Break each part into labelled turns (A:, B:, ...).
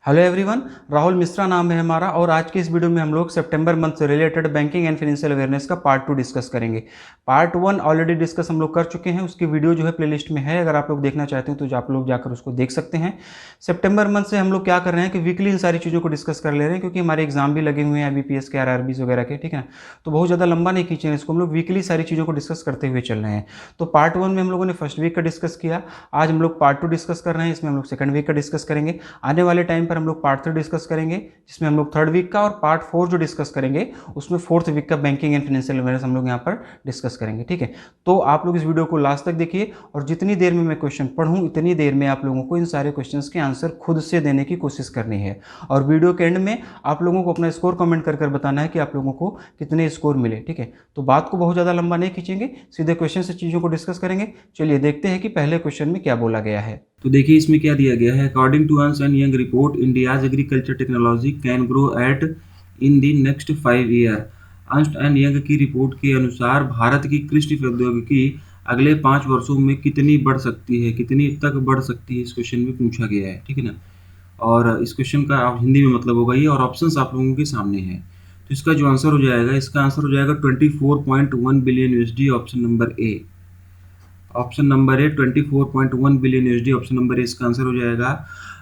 A: Hello everyone, Rahul Mishra नाम है हमारा और आज की इस वीडियो में हम लोग सितंबर मंथ से related banking and financial awareness का पार्ट 2 डिस्कस करेंगे। पार्ट 1 ऑलरेडी डिस्कस हम लोग कर चुके हैं, उसकी वीडियो जो है प्लेलिस्ट में है, अगर आप लोग देखना चाहते हैं तो आप लोग जाकर उसको देख सकते हैं। सितंबर मंथ से हम लोग क्या कर रहे हैं कि वीकली इन सारी चीज़ों को डिस्कस कर ले रहे हैं, क्योंकि हमारे एग्जाम भी लगे हुए हैं IBPS के, RRBs वगैरह के, ठीक है ना। तो बहुत ज़्यादा लंबा नहीं खींचेंगे इसको, हम लोग वीकली सारी चीज़ों को डिस्कस करते हुए चल रहे हैं। तो पार्ट 1 में हम लोगों ने फर्स्ट वीक का डिस्कस किया, आज हम लोग पार्ट 2 डिस्कस कर रहे हैं, इसमें हम लोग सेकंड वीक का डिस्कस करेंगे। आने वाले टाइम पर हम लोग पार्ट 3 डिस्कस करेंगे, जिसमें हम लोग थर्ड वीक का, और पार्ट 4 जो डिस्कस करेंगे उसमें फोर्थ वीक का बैंकिंग एंड फाइनेंशियल अवेयरनेस हम लोग यहाँ पर डिस्कस करेंगे, ठीक है। तो आप लोग इस वीडियो को लास्ट तक देखिए, और जितनी देर में मैं क्वेश्चन पढ़ूँ इतनी देर में आप लोगों को इन सारे क्वेश्चंस के आंसर खुद से देने की कोशिश करनी है। और वीडियो के एंड में आप लोगों को अपना स्कोर कमेंट कर बताना है कि आप लोगों को कितने स्कोर मिले, ठीक है। तो बात को बहुत ज़्यादा लंबा नहीं खींचेंगे, सीधे क्वेश्चन से चीज़ों को डिस्कस करेंगे। चलिए देखते हैं कि पहले क्वेश्चन में क्या बोला गया है।
B: तो देखिए इसमें क्या दिया गया है। According to Ernst and Young report, India's agriculture technology can grow at in the next 5 year. Ernst and Young की रिपोर्ट के अनुसार भारत की कृषि प्रौद्योगिकी अगले 5 वर्षों में कितनी बढ़ सकती है, कितनी तक बढ़ सकती है, इस क्वेश्चन में पूछा गया है, ठीक है ना। और इस क्वेश्चन का आप हिंदी में मतलब होगा ये, और ऑप्शंस आप लोगों के सामने है। तो इसका जो आंसर हो जाएगा, इसका आंसर हो जाएगा 24.1 billion USD, option number A. Option number A 24.1 billion USD, option number A इसका आंसर हो जाएगा।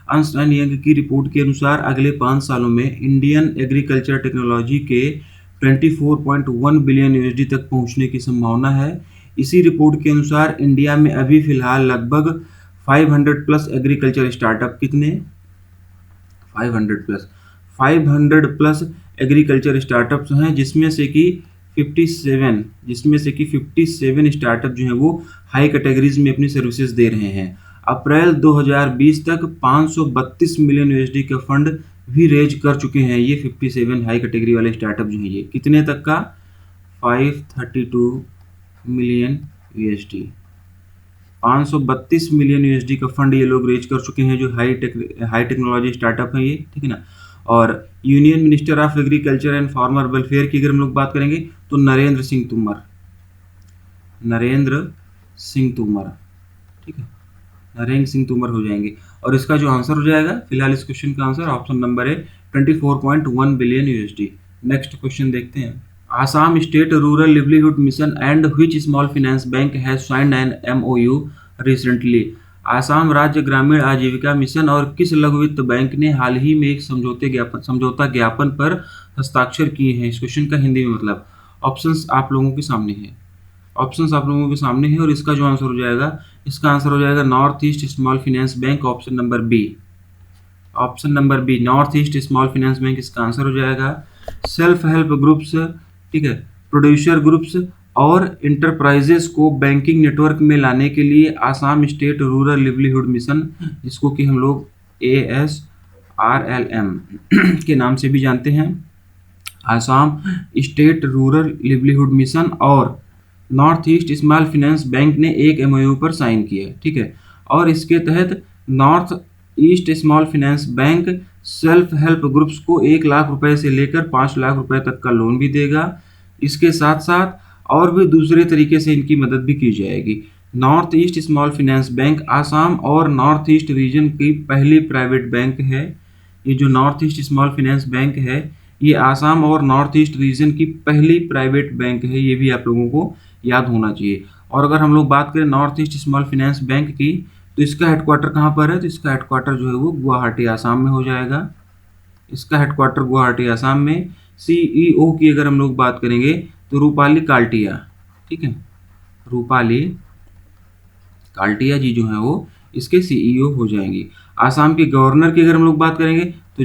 B: अर्नस्ट एंड यंग की रिपोर्ट के अनुसार अगले 5 सालों में इंडियन एग्रीकल्चर टेक्नोलॉजी के 24.1 बिलियन USD तक पहुंचने की संभावना है। इसी रिपोर्ट के अनुसार इंडिया में अभी फिलहाल लगभग 500 प्लस एग्रीकल्चर स्टार्टअप, कितने 500 प्लस एग्रीकल्चर स्टार्टअप्स हैं, जिसमें से कि 57 स्टार्टअप जो हैं वो हाई कैटेगरीज में अपनी सर्विसेज दे रहे हैं। अप्रैल 2020 तक 532 मिलियन USD का फंड भी रेज कर चुके हैं ये 57 हाई कैटेगरी वाले स्टार्टअप जो हैं। ये कितने तक का, 532 मिलियन USD, 532 मिलियन USD का फंड ये लोग रेज कर चुके हैं, जो हाई टेक्नोलॉजी स्टार्टअप है ये, ठीक है ना। और union minister of agriculture and farmer welfare की अगर हम लोग बात करेंगे तो नरेंद्र सिंह तोमर, ठीक है, नरेंद्र सिंह तोमर हो जाएंगे। और इसका जो आंसर हो जाएगा फिलहाल इस क्वेश्चन का आंसर ऑप्शन नंबर है 24.1 बिलियन USD। नेक्स्ट क्वेश्चन देखते हैं। Assam state rural livelihood mission and which small finance bank has signed N MOU recently. Assam राज्य ग्रामीण आजीविका मिशन और किस लघु वित्त बैंक ने हाल ही में एक समझौता ज्ञापन पर हस्ताक्षर किए हैं, इस क्वेश्चन का हिंदी में मतलब। ऑप्शंस आप लोगों के सामने है, और इसका जो आंसर हो जाएगा, इसका आंसर हो जाएगा North east small finance bank, option number B North east small finance bank इसका आंसर हो जाएगा। सेल्फ हेल्प ग्रुप्स, ठीक है, प्रोड्यूसर ग्रुप्स और इंटरप्राइजेस को बैंकिंग नेटवर्क में लाने के लिए Assam state rural livelihood mission, जिसको कि हम लोग ASRLM के नाम से भी जानते हैं, Assam state rural livelihood mission और north east small finance bank ने एक MOU पर साइन किया, ठीक है। और इसके तहत north east small finance bank self help groups को 1 लाख रुपए से लेकर 5 लाख रुपए तक का लोन भी देगा। इसके साथ साथ और भी दूसरे तरीके से इनकी मदद भी की जाएगी। North east small finance bank Assam और नॉर्थ ईस्ट रीजन की पहली प्राइवेट बैंक है। ये जो north east small finance bank है, ये आसाम और नॉर्थ ईस्ट रीजन की पहली प्राइवेट बैंक है, ये भी आप लोगों को याद होना चाहिए। और अगर हम लोग बात करें north east small finance bank की, तो इसका हेडक्वार्टर कहाँ पर है, तो इसका हेडक्वार्टर जो है वो गुवाहाटी आसाम में हो जाएगा। इसका हेडक्वार्टर गुवाहाटी आसाम में। CEO की अगर हम लोग बात करेंगे तो रूपाली काल्टिया, ठीक है, रूपाली काल्टिया जी जो है वो इसके CEO हो जाएंगी। आसाम के गवर्नर की अगर हम लोग बात करेंगे तो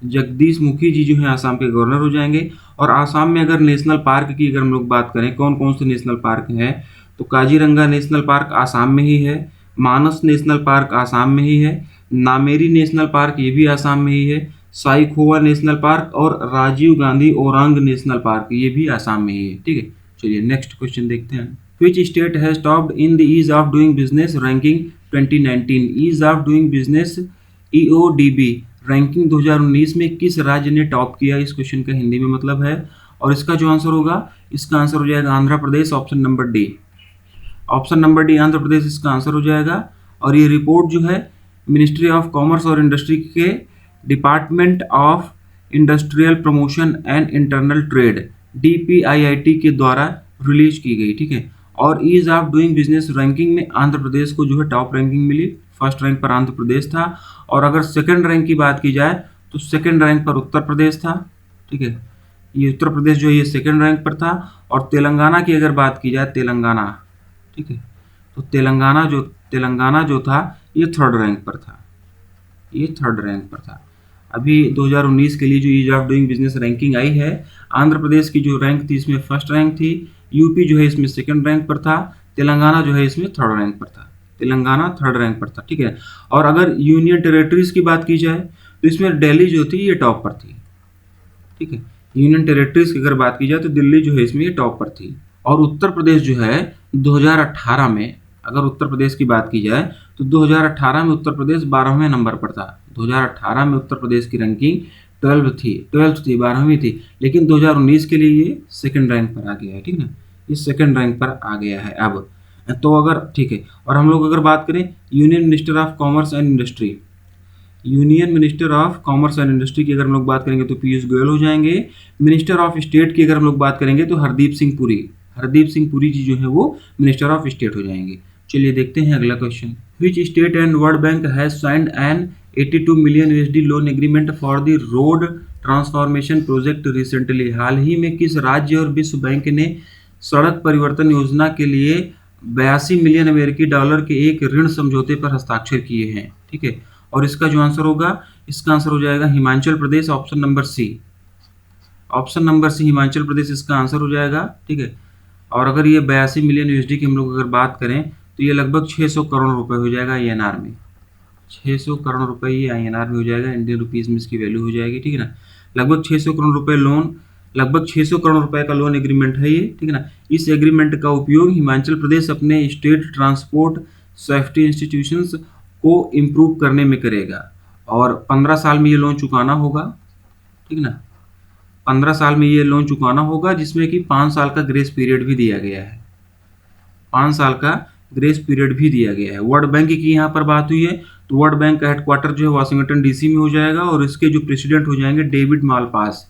B: जगदीश मुखी जी जो है आसाम के गवर्नर हो जाएंगे। और आसाम में अगर नेशनल पार्क की अगर हम लोग बात करें, कौन कौन से नेशनल पार्क हैं, तो काजीरंगा नेशनल पार्क आसाम में ही है, मानस नेशनल पार्क आसाम में ही है, नामेरी नेशनल पार्क ये भी आसाम में ही है, साइखोवा नेशनल पार्क और राजीव गांधी ओरांग नेशनल पार्क ये भी आसाम में ही है, ठीक है। चलिए नेक्स्ट क्वेश्चन देखते हैं। Which state has topped in the ease of doing business ranking 2019? Ease of doing business EODB ranking 2019 में किस राज्य ने टॉप किया, इस क्वेश्चन का हिंदी में मतलब है। और इसका जो आंसर होगा, इसका आंसर हो जाएगा Andhra Pradesh, option number D Andhra Pradesh इसका आंसर हो जाएगा। और ये रिपोर्ट जो है मिनिस्ट्री ऑफ कॉमर्स और इंडस्ट्री के department of industrial promotion and internal trade DPIIT के द्वारा रिलीज की गई, ठीक है। और ease of doing business ranking में आंध्र प्रदेश को जो है टॉप रैंकिंग मिली, फर्स्ट रैंक पर आंध्र प्रदेश था। और अगर सेकंड रैंक की बात की जाए तो सेकंड रैंक पर उत्तर प्रदेश था, ठीक है। ये उत्तर प्रदेश जो है ये सेकंड रैंक पर था। और तेलंगाना की अगर बात की जाए, तेलंगाना, ठीक है, तो तेलंगाना जो था ये थर्ड रैंक पर था, ये थर्ड रैंक पर था। अभी 2019 के लिए जो ease of doing business ranking आई है, आंध्र प्रदेश की जो रैंक थी इसमें फर्स्ट रैंक थी, यूपी जो है इसमें सेकंड रैंक पर था, तेलंगाना जो है इसमें थर्ड रैंक पर था, तेलंगाना थर्ड रैंक पर था, ठीक है। और अगर यूनियन टेरेटरीज की बात की जाए तो इसमें दिल्ली जो थी ये टॉप पर थी, ठीक है। यूनियन टेरेटरीज की अगर बात की जाए तो दिल्ली जो है इसमें ये टॉप पर थी। और उत्तर प्रदेश जो है 2018 में, अगर उत्तर प्रदेश की बात की जाए तो 2018 में उत्तर प्रदेश 12वें नंबर पर था। 2018 में उत्तर प्रदेश की रैंकिंग 12th थी, 12वीं थी। लेकिन 2019 के लिए ये सेकंड रैंक पर आ गया है, ठीक ना, ये सेकंड रैंक पर आ गया है अब। तो अगर ठीक है, और हम लोग अगर बात करें union minister of commerce and industry, union minister of commerce and industry की अगर हम लोग बात करेंगे तो पीयूष गोयल हो जाएंगे। मिनिस्टर ऑफ स्टेट की अगर हम लोग बात करेंगे तो हरदीप सिंह पुरी जी जो है वो मिनिस्टर ऑफ स्टेट हो जाएंगे। चलिए देखते हैं अगला question. Which state and world bank has signed an 82 million USD loan agreement for the road transformation project recently. हाल ही में किस राज्य और विश्व बैंक ने सड़क परिवर्तन योजना के लिए 82 मिलियन अमेरिकी डॉलर के एक ऋण समझौते पर हस्ताक्षर किए हैं, ठीक है। और इसका जो आंसर होगा, इसका आंसर हो जाएगा Himachal Pradesh, option number C, option number C Himachal Pradesh इसका आंसर हो जाएगा, ठीक है। और अगर ये 82 मिलियन USD की हम लोग अगर बात करें तो ये लगभग 600 करोड़ रुपए हो जाएगा INR में, 600 करोड़ रुपए ये INR में हो जाएगा, इंडियन रुपीज में इसकी वैल्यू हो जाएगी, ठीक है ना। लगभग 600 करोड़ रुपए लोन, लगभग 600 करोड़ रुपए का लोन एग्रीमेंट है ये, ठीक है ना। इस एग्रीमेंट का उपयोग हिमाचल प्रदेश अपने स्टेट ट्रांसपोर्ट सेफ्टी इंस्टीट्यूशंस को इम्प्रूव करने में करेगा। और 15 साल में ये लोन चुकाना होगा, ठीक ना, 15 साल में ये लोन चुकाना होगा, जिसमें कि 5 साल का ग्रेस पीरियड भी दिया गया है, 5 साल का ग्रेस पीरियड भी दिया गया है। वर्ल्ड बैंक की यहाँ पर बात हुई है तो वर्ल्ड बैंक का हेडक्वार्टर जो है वाशिंगटन DC में हो जाएगा। और इसके जो प्रेसिडेंट हो जाएंगे डेविड मालपास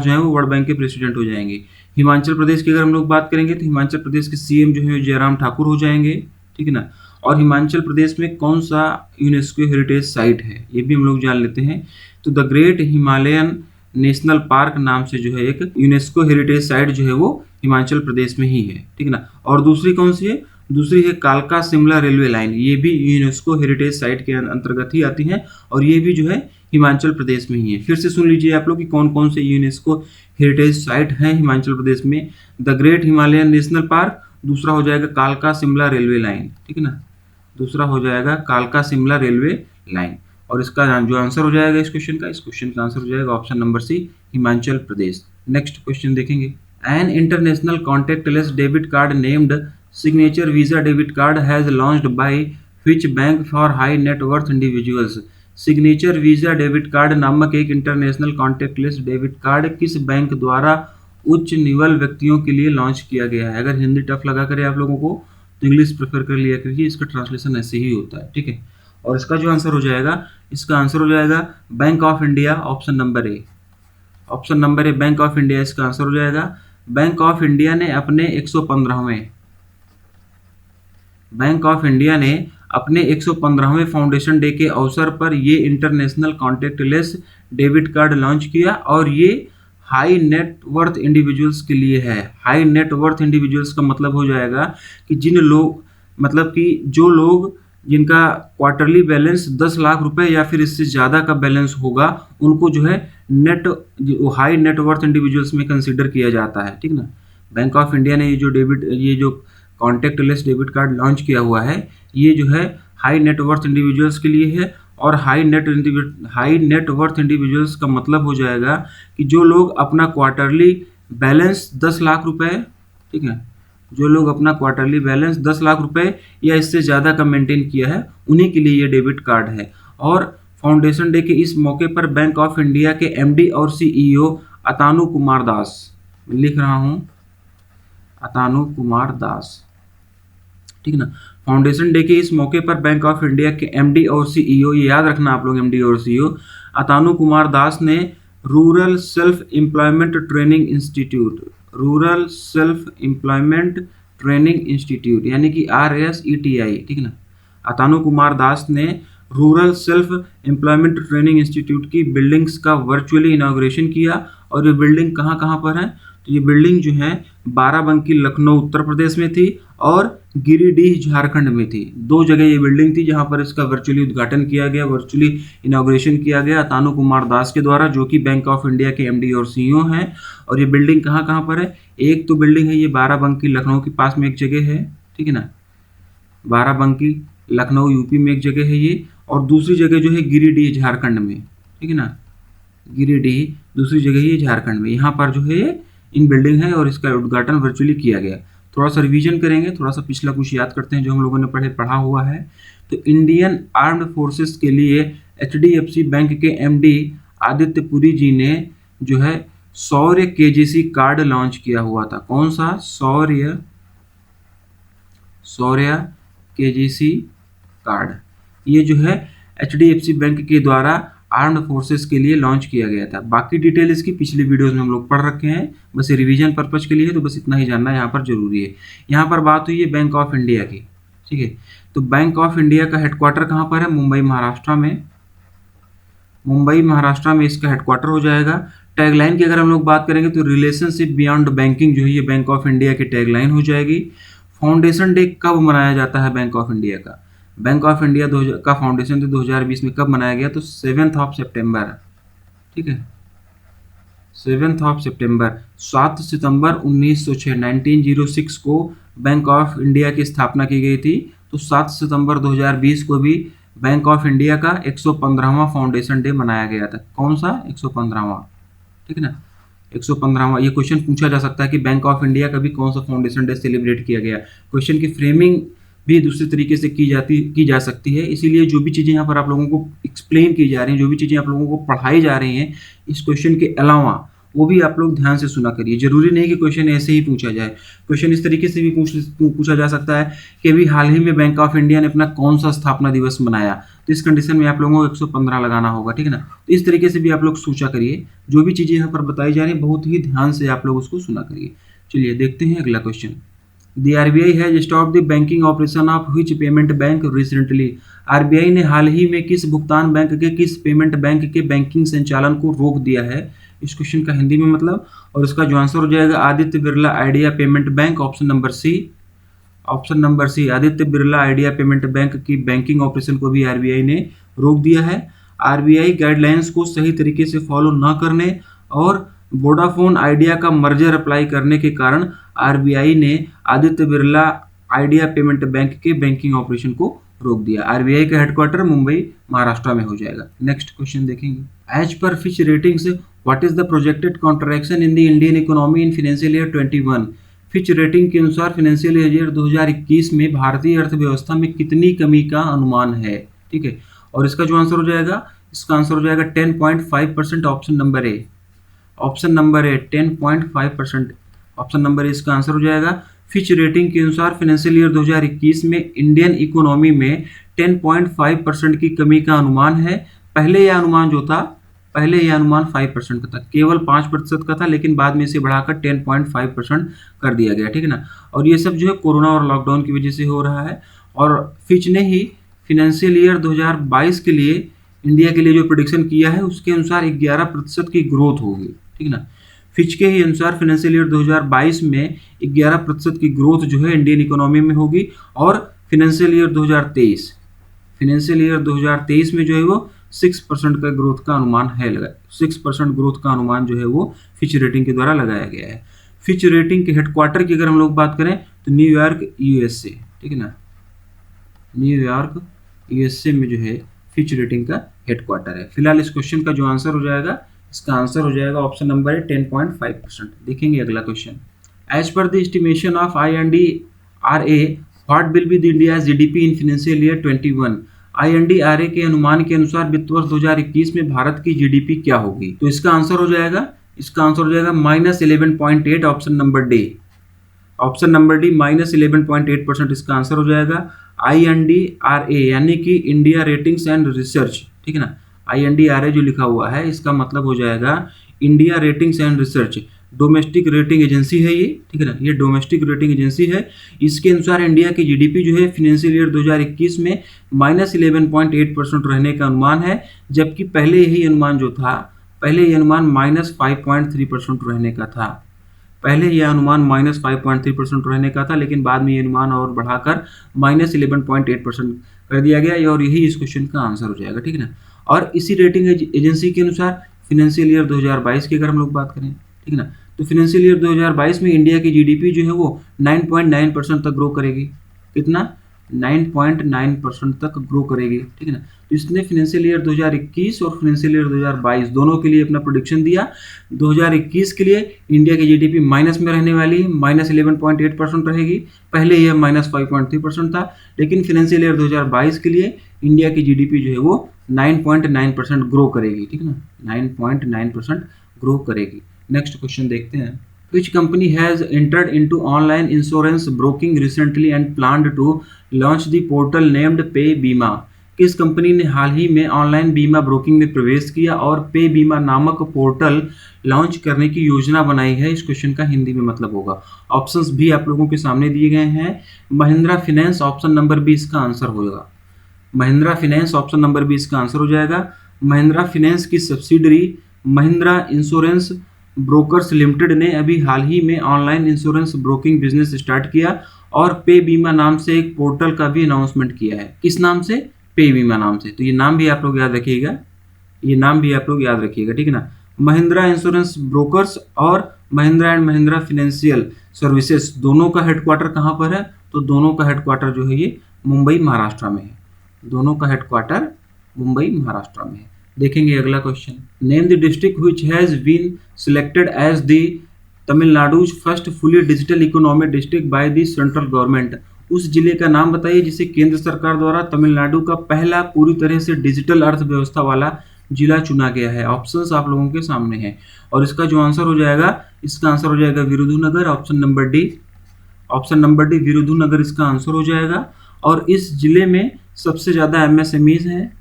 B: जो है वो वर्ल्ड बैंक के प्रेसिडेंट हो जाएंगे। हिमाचल प्रदेश की अगर हम लोग बात करेंगे तो हिमाचल प्रदेश के CM जो है जयराम ठाकुर हो जाएंगे, ठीक है ना। और हिमाचल प्रदेश में कौन सा यूनेस्को हेरिटेज साइट है ये भी हम लोग जान लेते हैं। तो the great Himalayan national park नाम से जो है एक यूनेस्को हेरिटेज साइट जो है वो हिमाचल प्रदेश में ही है, ठीक है ना। और दूसरी कौन सी है, दूसरी है कालका शिमला रेलवे लाइन, ये भी यूनेस्को हेरिटेज साइट के अंतर्गत ही आती है और ये भी जो है हिमाचल प्रदेश में ही है। फिर से सुन लीजिए आप लोग कि कौन कौन से यूनेस्को हेरिटेज साइट हैं हिमाचल प्रदेश में। The great Himalayan national park, दूसरा हो जाएगा कालका शिमला रेलवे लाइन, ठीक है ना, दूसरा हो जाएगा कालका शिमला रेलवे लाइन। और इसका जो आंसर हो जाएगा इस क्वेश्चन का आंसर हो जाएगा ऑप्शन नंबर सी हिमाचल प्रदेश। नेक्स्ट क्वेश्चन देखेंगे। An international contactless debit card named signature visa debit card has launched by which bank for high net worth individuals. Signature visa debit card नामक एक international contactless debit card किस bank द्वारा उच्च निवल व्यक्तियों के लिए लॉन्च किया गया है। अगर हिंदी टफ लगा करे आप लोगों को तो इंग्लिश प्रेफर कर लिया करिए, इसका ट्रांसलेशन ऐसे ही होता है, ठीक है। और इसका जो आंसर हो जाएगा, इसका आंसर हो जाएगा bank of India, option number A, option number A bank of India इसका आंसर हो जाएगा। बैंक ऑफ इंडिया ने अपने 115वें बैंक ऑफ इंडिया ने अपने 115वें फाउंडेशन डे के अवसर पर ये international contactless debit card launch किया और ये हाई नेट वर्थ इंडिविजुअल्स के लिए है। हाई नेट वर्थ इंडिविजुअल्स का मतलब हो जाएगा कि जिन लोग, मतलब कि जो लोग जिनका क्वार्टरली बैलेंस 10 लाख रुपए या फिर इससे ज़्यादा का बैलेंस होगा, उनको जो है हाई नेट वर्थ इंडिविजुअल्स में कंसिडर किया जाता है, ठीक ना। बैंक ऑफ इंडिया ने ये जो कॉन्टैक्टलेस डेबिट कार्ड लॉन्च किया हुआ है, ये जो है हाई नेट वर्थ इंडिविजुअल्स के लिए है। और हाई नेट वर्थ इंडिविजुअल्स का मतलब हो जाएगा कि जो लोग अपना क्वार्टरली बैलेंस 10 लाख रुपए, ठीक है, जो लोग अपना क्वार्टरली बैलेंस 10 लाख रुपए या इससे ज़्यादा का मेंटेन किया है, उन्हीं के लिए ये डेबिट कार्ड है। और फाउंडेशन डे के इस मौके पर बैंक ऑफ इंडिया के MD और CEO अतानु कुमार दास, मैं लिख रहा हूँ अतानु कुमार दास, ठीक है ना। फाउंडेशन डे के इस मौके पर बैंक ऑफ इंडिया के एमडी और सीईओ, ये याद रखना आप लोग, एमडी और सीईओ अतानु कुमार दास ने rural self employment training institute, rural self employment training institute यानी कि RSETI, ठीक है ना, अतानु कुमार दास ने rural self employment training institute की बिल्डिंग्स का वर्चुअली इनाग्रेशन किया। और ये बिल्डिंग कहाँ कहाँ पर है, तो ये बिल्डिंग जो है बाराबंकी लखनऊ उत्तर प्रदेश में थी और गिरिडीह झारखंड में थी। 2 जगह ये बिल्डिंग थी जहाँ पर इसका वर्चुअली उद्घाटन किया गया, वर्चुअली इनाग्रेशन किया गया अतानु कुमार दास के द्वारा, जो कि बैंक ऑफ इंडिया के एमडी और सीईओ हैं। और ये बिल्डिंग कहाँ कहाँ पर है, एक तो बिल्डिंग है ये बाराबंकी लखनऊ के पास में एक जगह है, ठीक है ना, बाराबंकी लखनऊ यूपी में एक जगह है ये, और दूसरी जगह जो है गिरिडीह झारखंड में, ठीक है ना, गिरिडीह दूसरी जगह ये झारखंड में, यहाँ पर जो है ये इन बिल्डिंग है और इसका उद्घाटन वर्चुअली किया गया। थोड़ा सा रिवीजन करेंगे, थोड़ा सा पिछला कुछ याद करते हैं जो हम लोगों ने पढ़ा हुआ है। तो इंडियन आर्म्ड फोर्सेस के लिए HDFC बैंक के एमडी आदित्य पुरी जी ने जो है शौर्य KGC कार्ड लॉन्च किया हुआ था। कौन सा, शौर्य KGC कार्ड, ये जो है HDFC बैंक के द्वारा आर्म्ड फोर्सेस के लिए लॉन्च किया गया था। बाकी डिटेल इसकी पिछली वीडियोस में हम लोग पढ़ रखे हैं, बस ये रिवीजन पर्पज के लिए है, तो बस इतना ही जानना यहाँ पर जरूरी है। यहाँ पर बात हुई है बैंक ऑफ इंडिया की, ठीक है। तो बैंक ऑफ इंडिया का हेडक्वार्टर कहाँ पर है, मुंबई महाराष्ट्र में, मुंबई महाराष्ट्र में इसका हेडक्वार्टर हो जाएगा। टैगलाइन की अगर हम लोग बात करेंगे तो रिलेशनशिप बियॉन्ड बैंकिंग जो है ये बैंक ऑफ इंडिया की टैगलाइन हो जाएगी। फाउंडेशन डे कब मनाया जाता है बैंक ऑफ इंडिया का, बैंक ऑफ इंडिया का फाउंडेशन डे 2020 में कब मनाया गया, तो 7 सितंबर, ठीक है, 7 सितंबर, 7 सितंबर 1906 को बैंक ऑफ इंडिया की स्थापना की गई थी। तो 7 सितंबर 2020 को भी बैंक ऑफ इंडिया का 115वां फाउंडेशन डे मनाया गया था। कौन सा, 115वां, ठीक है ना, 115वां। ये क्वेश्चन पूछा जा सकता है कि बैंक ऑफ इंडिया का भी कौन सा फाउंडेशन डे सेलिब्रेट किया गया। क्वेश्चन की फ्रेमिंग भी दूसरे तरीके से की जा सकती है, इसीलिए जो भी चीज़ें यहाँ पर आप लोगों को एक्सप्लेन की जा रही हैं, जो भी चीज़ें आप लोगों को पढ़ाई जा रही हैं इस क्वेश्चन के अलावा, वो भी आप लोग ध्यान से सुना करिए। जरूरी नहीं कि क्वेश्चन ऐसे ही पूछा जाए, क्वेश्चन इस तरीके से भी पूछा जा सकता है कि अभी हाल ही में बैंक ऑफ इंडिया ने अपना कौन सा स्थापना दिवस मनाया, तो इस कंडीशन में आप लोगों को 115 लगाना होगा, ठीक है ना। तो इस तरीके से भी आप लोग सोचा करिए, जो भी चीज़ें यहाँ पर बताई जा रही हैं बहुत ही ध्यान से आप लोग उसको सुना करिए। चलिए देखते हैं अगला question. The RBI has stopped the banking operation of which payment bank recently? RBI ने हाल ही में किस भुगतान बैंक के, किस पेमेंट बैंक के बैंकिंग संचालन को रोक दिया है। इस क्वेश्चन का हिंदी में मतलब, और इसका जो आंसर हो जाएगा Aditya Birla Idea payment bank, option number C, option number C, Aditya Birla Idea payment bank की बैंकिंग ऑपरेशन को भी RBI ने रोक दिया है। RBI गाइडलाइंस को सही तरीके से फॉलो न करने और वोडाफोन आइडिया का मर्जर अप्लाई करने के कारण RBI ने Aditya Birla Idea payment bank के बैंकिंग ऑपरेशन को रोक दिया। RBI का हेडक्वार्टर मुंबई महाराष्ट्र में हो जाएगा। नेक्स्ट क्वेश्चन देखेंगे। As per Fitch ratings what is the projected contraction in the Indian economy in financial year 21? Fitch rating के अनुसार फाइनेंशियल ईयर 2021 में भारतीय अर्थव्यवस्था में कितनी कमी का अनुमान है, ठीक है। और इसका जो आंसर हो जाएगा, इसका आंसर हो जाएगा 10.5%, option number A, option number A 10.5%, option number A इसका आंसर हो जाएगा। फिच रेटिंग के अनुसार फाइनेंशियल ईयर 2021 में इंडियन इकोनॉमी में 10.5% की कमी का अनुमान है। पहले यह अनुमान जो था, पहले यह अनुमान 5% का था, केवल 5% का था, लेकिन बाद में इसे बढ़ाकर 10.5% कर दिया गया, ठीक है ना। और ये सब जो है कोरोना और लॉकडाउन की वजह से हो रहा है। और फिच ने ही फाइनेंशियल ईयर 2022 के लिए इंडिया के लिए जो प्रेडिक्शन किया है उसके अनुसार 11% की ग्रोथ होगी, ठीक है ना। फिच के ही अनुसार फाइनेंशियल ईयर 2022 में 11% की ग्रोथ जो है इंडियन इकोनॉमी में होगी। और फाइनेंशियल ईयर 2023, फाइनेंशियल ईयर 2023 में जो है वो 6% का ग्रोथ का अनुमान है, 6% ग्रोथ का अनुमान जो है वो फिच रेटिंग के द्वारा लगाया गया है। फिच रेटिंग के हेडक्वार्टर की अगर हम लोग बात करें तो न्यूयॉर्क USA, ठीक है ना, न्यूयॉर्क USA में जो है फिच रेटिंग का हेडक्वार्टर है। फिलहाल इस क्वेश्चन का जो आंसर हो जाएगा, इसका आंसर हो जाएगा ऑप्शन नंबर है 10.5%। देखेंगे अगला question. As per the estimation of INDRA what will be the India GDP in financial year 21? INDRA के अनुमान के अनुसार वित्त वर्ष 2021 में भारत की GDP क्या होगी? तो इसका आंसर हो जाएगा, इसका आंसर हो जाएगा -11.8, option number D, option number D -11.8% इसका आंसर हो जाएगा। INDRA यानी कि इंडिया रेटिंग्स एंड रिसर्च, ठीक है ना, INDRA जो लिखा हुआ है इसका मतलब हो जाएगा India ratings and research, domestic rating agency है ये, ठीक है ना, ये डोमेस्टिक रेटिंग एजेंसी है। इसके अनुसार इंडिया की GDP जो है फिनेंशियल ईयर 2021 में -11.8% रहने का अनुमान है, जबकि पहले यही अनुमान जो था, पहले ये अनुमान -5.3% रहने का था। पहले यह अनुमान -5.3% रहने का था, लेकिन बाद में ये अनुमान और बढ़ाकर -11.8% कर दिया गया, और यही इस क्वेश्चन का आंसर हो जाएगा, ठीक है ना। और इसी रेटिंग एजेंसी के अनुसार फिनेंशियल ईयर 2022 की अगर हम लोग बात करें, ठीक है ना, तो फिनेंशियल ईयर 2022 में इंडिया की GDP जो है वो 9.9% तक ग्रो करेगी। कितना? 9.9% तक ग्रो करेगी, ठीक है ना। तो इसने फिनेंशियल ईयर 2021 और फिनेंशियल ईयर 2022 दोनों के लिए अपना प्रोडिक्शन दिया। 2021 के लिए इंडिया की GDP माइनस में रहने वाली है, -11.8% रहेगी। पहले यह -5.3% था, लेकिन फिनेंशियल ईयर 2022 के लिए इंडिया की GDP जो है वो 9.9% ग्रो करेगी, ठीक है ना, 9.9% ग्रो करेगी। नेक्स्ट क्वेश्चन देखते हैं। Which company has entered into online insurance broking recently and planned to launch the portal named Pay Bima? किस कंपनी ने हाल ही में ऑनलाइन बीमा ब्रोकिंग में प्रवेश किया और पे बीमा नामक पोर्टल लॉन्च करने की योजना बनाई है? इस क्वेश्चन का हिंदी में मतलब होगा। ऑप्शंस भी आप लोगों के सामने दिए गए हैं। Mahindra finance option number B इसका आंसर होगा। Mahindra finance option number B इसका आंसर हो जाएगा। महिंद्रा फाइनेंस की subsidiary Mahindra insurance brokers limited ने अभी हाल ही में online insurance broking business start किया और पे बीमा नाम से एक पोर्टल का भी अनाउंसमेंट किया है। किस नाम से? पे बीमा नाम से। तो ये नाम भी आप लोग याद रखिएगा, ये नाम भी आप लोग याद रखिएगा, ठीक है ना। महिंद्रा इंश्योरेंस ब्रोकर्स और Mahindra and Mahindra financial services दोनों का हेडक्वार्टर कहाँ पर है? तो दोनों का हेडक्वार्टर जो है ये मुंबई महाराष्ट्र में है। दोनों का हेडक्वार्टर मुंबई महाराष्ट्र में है। देखेंगे अगला question. Name the district which has been selected as the Tamil Nadu's first fully digital economic district by the central government. उस जिले का नाम बताइए जिसे केंद्र सरकार द्वारा तमिलनाडु का पहला पूरी तरह से डिजिटल अर्थव्यवस्था वाला जिला चुना गया है। ऑप्शंस आप लोगों के सामने हैं और इसका जो आंसर हो जाएगा, इसका आंसर हो जाएगा Virudhunagar, option number D. Option number D Virudhunagar इसका आंसर हो जाएगा। और इस जिले में सबसे ज़्यादा MSMEs हैं।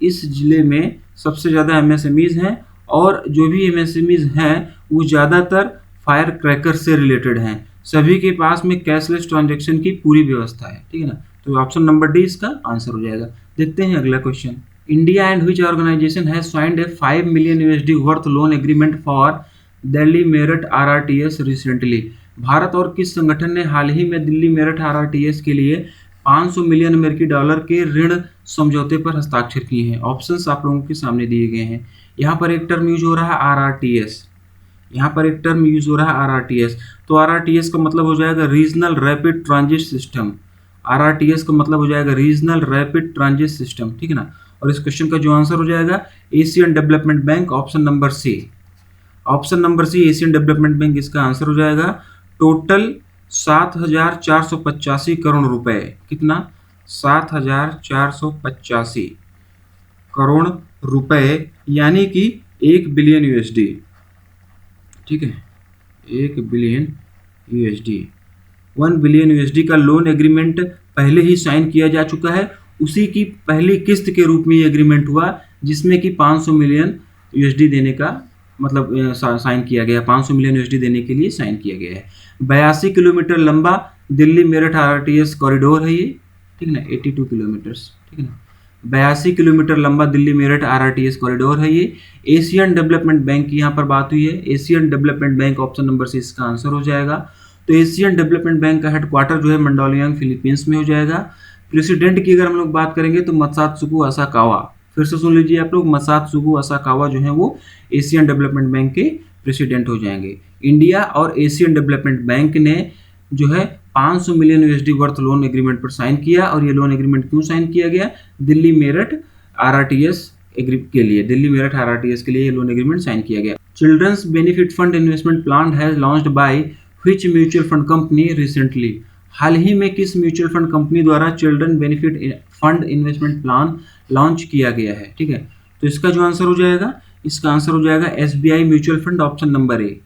B: इस जिले में सबसे ज़्यादा MSMEs हैं और जो भी MSMEs हैं वो ज़्यादातर फायर क्रैकर से रिलेटेड हैं। सभी के पास में कैशलेस ट्रांजैक्शन की पूरी व्यवस्था है, ठीक है ना। तो ऑप्शन नंबर डी इसका आंसर हो जाएगा। देखते हैं अगला question. India and which organisation has signed a $5 million worth loan agreement for Delhi Meerut RRTS रिसेंटली। भारत और किस संगठन ने हाल ही में दिल्ली मेरठ RRTS के लिए $500 मिलियन अमेरिकी डॉलर के ऋण समझौते पर हस्ताक्षर किए हैं? ऑप्शंस आप लोगों के सामने दिए गए हैं। यहाँ पर एक टर्म यूज हो रहा है RRTS, यहाँ पर एक टर्म यूज हो रहा है RRTS। तो RRTS का मतलब हो जाएगा regional rapid transit system. RRTS का मतलब हो जाएगा रीजनल रैपिड ट्रांजिट सिस्टम, ठीक है ना। और इस क्वेश्चन का जो आंसर हो जाएगा Asian development bank, option number C. Option number C Asian development bank इसका आंसर हो जाएगा। टोटल 7,485 करोड़ रुपए। कितना? 7,485 करोड़ रुपए, यानी कि 1 बिलियन USD, ठीक है, 1 बिलियन USD। 1 बिलियन USD का लोन एग्रीमेंट पहले ही साइन किया जा चुका है। उसी की पहली किस्त के रूप में ये एग्रीमेंट हुआ, जिसमें कि 500 मिलियन USD देने का मतलब साइन किया गया, 500 मिलियन USD देने के लिए साइन किया गया है। 82 किलोमीटर लंबा दिल्ली मेरठ RRTS कॉरिडोर है ये, ठीक है ना, 82 किलोमीटर्स, ठीक है ना, 82 किलोमीटर लंबा दिल्ली मेरठ RRTS कॉरिडोर है ये। एशियन डेवलपमेंट बैंक की यहाँ पर बात हुई है। Asian development bank option number से इसका आंसर हो जाएगा। तो एशियन डेवलपमेंट बैंक का हेडक्वार्टर जो है मंडोलियांग फिलीपींस में हो जाएगा। प्रेसिडेंट की अगर हम लोग बात करेंगे तो मत्सात्सुको असाकावा, फिर से सुन लीजिए आप लोग, मत्सात्सुको असाकावा जो है वो एशियन डेवलपमेंट बैंक के प्रेसिडेंट हो जाएंगे। इंडिया और एशियन डेवलपमेंट बैंक ने जो है 500 million USD worth loan agreement पर साइन किया। और ये लोन एग्रीमेंट क्यों साइन किया गया? दिल्ली मेरठ RRTS के लिए, दिल्ली मेरठ RRTS के लिए ये लोन एग्रीमेंट साइन किया गया। Children's benefit fund investment plan has launched by which mutual fund company recently. हाल ही में किस म्यूचुअल फंड कंपनी द्वारा children benefit fund investment plan launch किया गया है? ठीक है, तो इसका जो आंसर हो जाएगा, इसका आंसर हो जाएगा SBI mutual fund, option number A.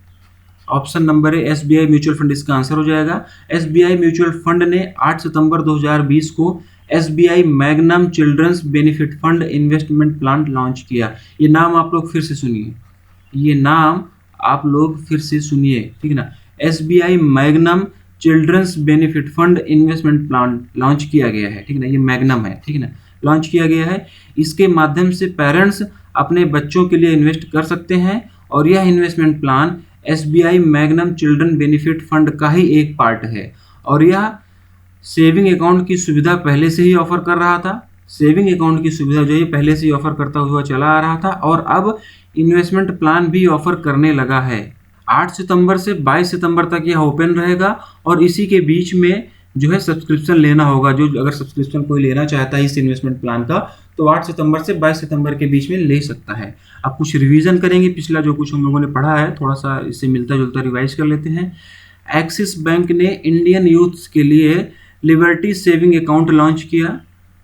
B: Option number A SBI mutual fund इसका आंसर हो जाएगा। एसबीआई म्यूचुअल फंड ने 8 सितंबर 2020 को SBI magnum children's benefit fund investment plan launch किया। ये नाम आप लोग फिर से सुनिए, ये नाम आप लोग फिर से सुनिए, ठीक है ना। SBI magnum children's benefit fund investment plan launch किया गया है, ठीक है ना। ये मैग्नम है, ठीक है ना, लॉन्च किया गया है। इसके माध्यम से पेरेंट्स अपने बच्चों के लिए इन्वेस्ट कर सकते हैं और यह investment plan SBI magnum children benefit fund का ही एक पार्ट है और यह सेविंग अकाउंट की सुविधा पहले से ही ऑफर कर रहा था। सेविंग अकाउंट की सुविधा जो है पहले से ही ऑफर करता हुआ चला आ रहा था और अब इन्वेस्टमेंट प्लान भी ऑफर करने लगा है। 8 सितंबर से 22 सितंबर तक यह ओपन रहेगा और इसी के बीच में जो है सब्सक्रिप्शन लेना होगा। जो अगर सब्सक्रिप्शन कोई लेना चाहता है इस इन्वेस्टमेंट प्लान का तो 8 सितंबर से 22 सितंबर के बीच में ले सकता है। अब कुछ रिवीजन करेंगे, पिछला जो कुछ हम लोगों ने पढ़ा है थोड़ा सा इससे मिलता जुलता रिवाइज कर लेते हैं। एक्सिस बैंक ने इंडियन यूथ्स के लिए लिबर्टी सेविंग अकाउंट लॉन्च किया।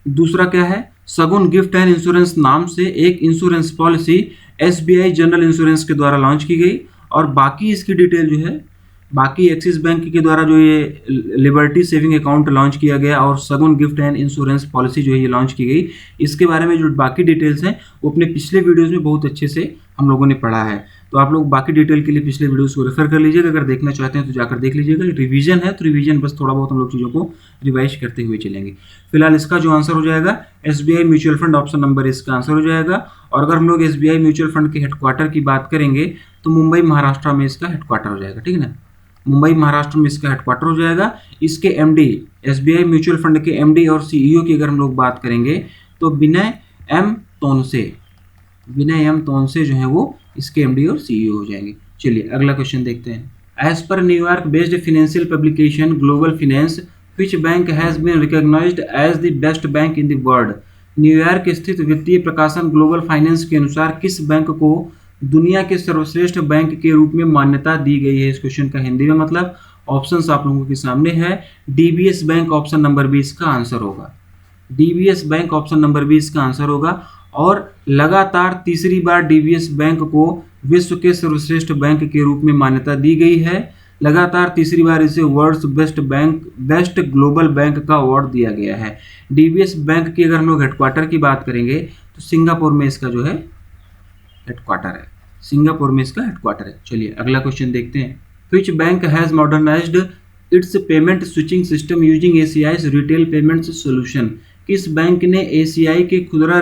B: दूसरा क्या है, सगुन गिफ्ट एंड इंश्योरेंस नाम से एक insurance policy SBI general insurance के द्वारा लॉन्च की गई और बाकी इसकी डिटेल जो है बाकी एक्सिस बैंक के द्वारा जो ये लिबर्टी सेविंग अकाउंट लॉन्च किया गया और सगुन गिफ्ट एंड इंश्योरेंस पॉलिसी जो है ये लॉन्च की गई, इसके बारे में जो बाकी डिटेल्स हैं वो अपने पिछले वीडियोस में बहुत अच्छे से हम लोगों ने पढ़ा है। तो आप लोग बाकी डिटेल के लिए पिछले वीडियोस को रेफर कर लीजिएगा, अगर देखना चाहते हैं तो जाकर देख लीजिएगा। रिवीजन है तो रिवीजन बस थोड़ा बहुत हम लोग चीज़ों को रिवाइज करते हुए चलेंगे। फिलहाल इसका जो आंसर हो जाएगा SBI mutual fund, option number इसका आंसर हो जाएगा। और अगर हम लोग एसबीआई म्यूचुअल फंड के हेडक्वार्टर की बात करेंगे तो मुंबई महाराष्ट्र में इसका हेडक्वार्टर हो जाएगा, ठीक है ना। मुंबई महाराष्ट्र में इसका हेडक्वार्टर हो जाएगा। इसके एमडी एसबीआई म्यूचुअल फंड के एमडी और सीईओ की अगर हम लोग बात करेंगे तो विनय एम तोनसे जो है वो इसके एमडी और सीईओ हो जाएंगे। चलिए अगला क्वेश्चन देखते हैं। As per New York based financial publication global finance which bank has been recognised as the best bank in the world. न्यूयॉर्क स्थित वित्तीय प्रकाशन ग्लोबल फाइनेंस के अनुसार किस बैंक को दुनिया के सर्वश्रेष्ठ बैंक के रूप में मान्यता दी गई है। इस क्वेश्चन का हिंदी में मतलब ऑप्शंस आप लोगों के सामने है। डीबीएस बैंक ऑप्शन नंबर 20 का आंसर होगा। डीबीएस बैंक ऑप्शन नंबर 20 का आंसर होगा और लगातार तीसरी बार डीबीएस बैंक को विश्व के सर्वश्रेष्ठ बैंक के रूप में मान्यता दी गई है। लगातार तीसरी बार इसे वर्ल्ड्स बेस्ट ग्लोबल बैंक का अवार्ड दिया गया है। डीबीएस बैंक की अगर हम लोग हेडक्वार्टर की बात करेंगे तो सिंगापुर में इसका जो है हेडक्वार्टर है, सिंगापुर में इसका हेडक्वार्टर है। चलिए अगला क्वेश्चन देखते हैं। Which bank has modernized its payment switching system using ACI's retail payments solution. किस बैंक ने एसीआई के खुदरा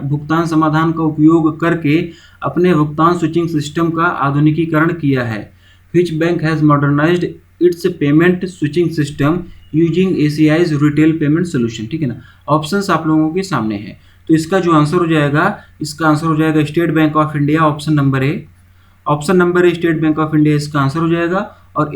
B: भुगतान समाधान का उपयोग करके अपने भुगतान स्विचिंग सिस्टम का आधुनिकीकरण किया है। Which bank has modernized its payment switching system using ACI's retail payment solution, ठीक है ना। ऑप्शंस आप लोगों के सामने है तो इसका जो आंसर हो जाएगा, इसका आंसर हो जाएगा state bank of India, option number A. Option number A state bank of India इसका आंसर हो जाएगा। और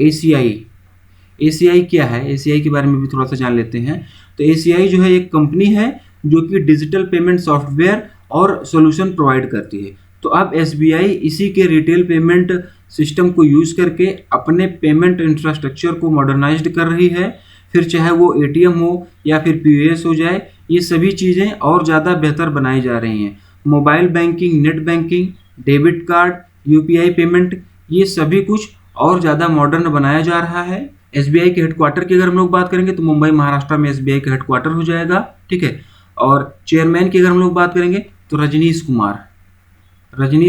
B: एसीआई क्या है, एसीआई के बारे में भी थोड़ा सा जान लेते हैं। तो एसीआई जो है एक कंपनी है जो कि डिजिटल पेमेंट सॉफ्टवेयर और सॉल्यूशन प्रोवाइड करती है। तो अब एसबीआई इसी के रिटेल पेमेंट सिस्टम को यूज करके अपने पेमेंट इंफ्रास्ट्रक्चर को मॉडर्नाइज्ड कर रही है। फिर चाहे वो एटीएम हो या फिर पीओएस हो जाए, ये सभी चीज़ें और ज़्यादा बेहतर बनाई जा रही हैं। Mobile banking, net banking, debit card, UPI payment, ये सभी कुछ और ज़्यादा मॉडर्न बनाया जा रहा है। एसबीआई के हेडक्वार्टर की अगर हम लोग बात करेंगे तो मुंबई महाराष्ट्र में एसबीआई का हेडक्वार्टर हो जाएगा, ठीक है। और चेयरमैन की अगर हम लोग बात करेंगे तो रजनीश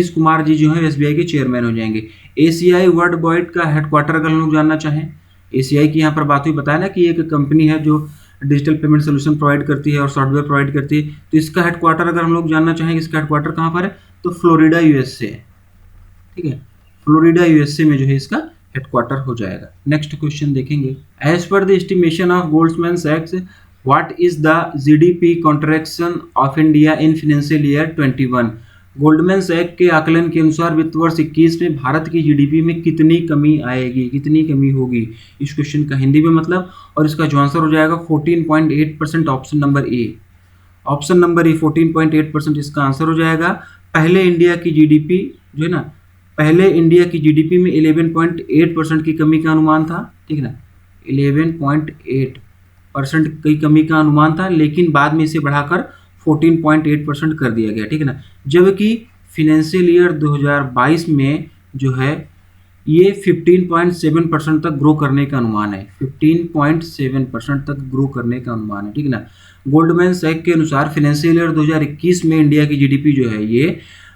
B: कुमार जी जो है एसबीआई के चेयरमैन हो जाएंगे। एसीआई वर्ल्ड वाइड का हेडक्वार्टर अगर हम लोग जानना चाहें, एसीआई की यहाँ पर बात हुई, बताया ना कि एक कंपनी है जो डिजिटल पेमेंट सोल्यूशन प्रोवाइड करती है और सॉफ्टवेयर प्रोवाइड करती है। तो इसका हेडक्वार्टर अगर हम लोग जानना चाहेंगे इसका हेडक्वार्टर कहाँ पर है तो फ्लोरिडा यूएसए है, ठीक है। फ्लोरिडा यूएसए में जो है इसका हेडक्वार्टर हो जाएगा। नेक्स्ट क्वेश्चन देखेंगे। As per the estimation of Goldman सैक्स what is the GDP contraction of India in financial year 21। Goldman Sachs के आकलन के अनुसार वित्त वर्ष 21 में भारत की जीडीपी में कितनी कमी आएगी, कितनी कमी होगी। इस क्वेश्चन का हिंदी में मतलब और इसका जो आंसर हो जाएगा 14.8%, option number A. Option number A 14.8% इसका आंसर हो जाएगा। पहले इंडिया की जीडीपी जो है ना, पहले इंडिया की जीडीपी में 11.8% की कमी का अनुमान था, ठीक है ना। 11.8% की कमी का अनुमान था, लेकिन बाद में इसे बढ़ाकर 14.8% कर दिया गया, ठीक है ना। जबकि फिनेंशियल ईयर 2022 में जो है ये 15.7% तक ग्रो करने का अनुमान है। 15.7% तक ग्रो करने का अनुमान है, ठीक है ना। गोल्डमैन सैक के अनुसार फाइनेंशियल ईयर 2021 में इंडिया की जीडीपी जो है ये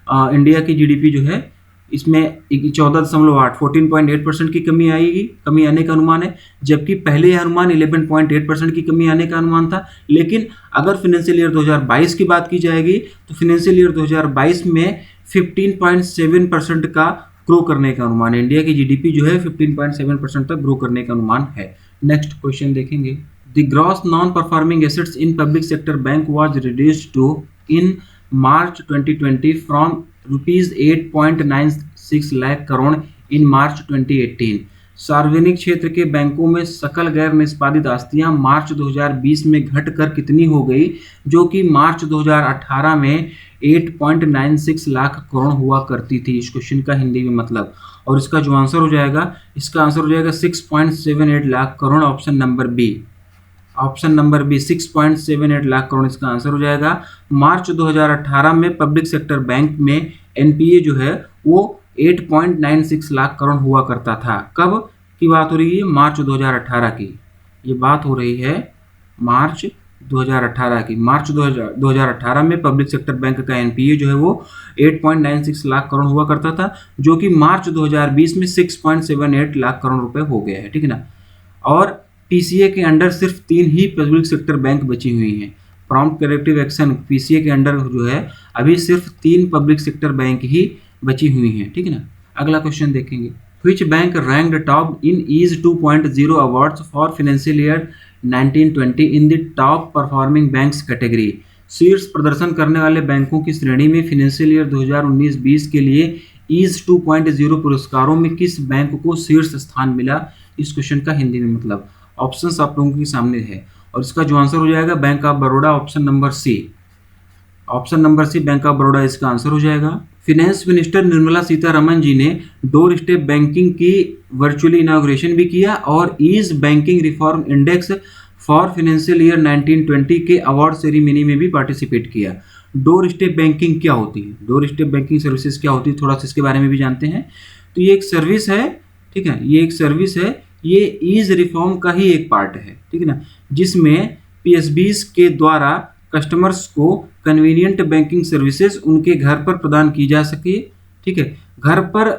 B: इंडिया की जीडीपी जो है इसमें 14.8 14.8% की कमी आने का अनुमान है, जबकि पहले यह अनुमान 11.8% की कमी आने का अनुमान था। लेकिन अगर फाइनेंशियल ईयर 2022 की बात की जाएगी तो फाइनेंशियल ईयर 2022 में 15.7% का ग्रो करने का अनुमान है। इंडिया की जीडीपी जो है 15.7% तक ग्रो करने का अनुमान है। नेक्स्ट क्वेश्चन देखेंगे। The gross non performing assets in public sector bank was reduced to in March 2020 from rupees 8.96 lakh crore in March 2018। सार्वजनिक क्षेत्र के बैंकों में सकल गैर निष्पादित आस्तियां मार्च 2020 में घटकर कितनी हो गई, जो कि मार्च 2018 में 8.96 लाख करोड़ हुआ करती थी। इस क्वेश्चन का हिंदी में मतलब, और इसका जो आंसर हो जाएगा, इसका आंसर हो जाएगा 6.78 lakh crore, option number B. Option number B 6.78 lakh crore इसका आंसर हो जाएगा। मार्च 2018 में पब्लिक सेक्टर बैंक में एनपीए जो है वो 8.96 लाख करोड़ हुआ करता था। कब की बात हो रही है? मार्च 2018 की। ये बात हो रही है मार्च 2018 की। मार्च 2018 में पब्लिक सेक्टर बैंक का एनपीए जो है वो 8.96 लाख करोड़ हुआ करता था, जो कि मार्च 2020 में 6.78 लाख करोड़ रुपए हो गया है, ठीक है ना। और पीसीए के अंडर सिर्फ 3 ही पब्लिक सेक्टर बैंक बची हुई हैं। प्रॉम्प्ट करेक्टिव एक्शन पीसीए के अंडर जो है अभी सिर्फ 3 पब्लिक सेक्टर बैंक ही बची हुई हैं, ठीक है ना। अगला क्वेश्चन देखेंगे। Which bank ranked top in EASE 2.0 awards for financial year 1920 in the top performing banks category? शीर्ष प्रदर्शन करने वाले बैंकों की श्रेणी में फाइनेंशियल ईयर 2019-20 के लिए EASE 2.0 पुरस्कारों में किस बैंक को शीर्ष स्थान मिला? इस क्वेश्चन का हिंदी में मतलब ऑप्शंस आप लोगों के सामने है, और इसका जो आंसर हो जाएगा bank of Baroda, option number C. Option number C bank of Baroda इसका आंसर हो जाएगा। फिनेंस मिनिस्टर निर्मला सीतारमण जी ने डोर स्टेप बैंकिंग की वर्चुअली इनॉग्रेशन भी किया और ease banking reform index for financial year 1920 के अवार्ड सेरेमनी में भी पार्टिसिपेट किया। डोर स्टेप बैंकिंग क्या होती है? डोर स्टेप बैंकिंग सर्विसेज क्या होती है, थोड़ा सा इसके बारे में भी जानते हैं। तो ये एक सर्विस है, ठीक है, ये एक सर्विस है, ये ईज रिफॉर्म का ही एक पार्ट है, ठीक है ना, जिसमें पीएसबीज के द्वारा कस्टमर्स को कन्वीनियंट बैंकिंग सर्विसेज उनके घर पर प्रदान की जा सके, ठीक है। घर पर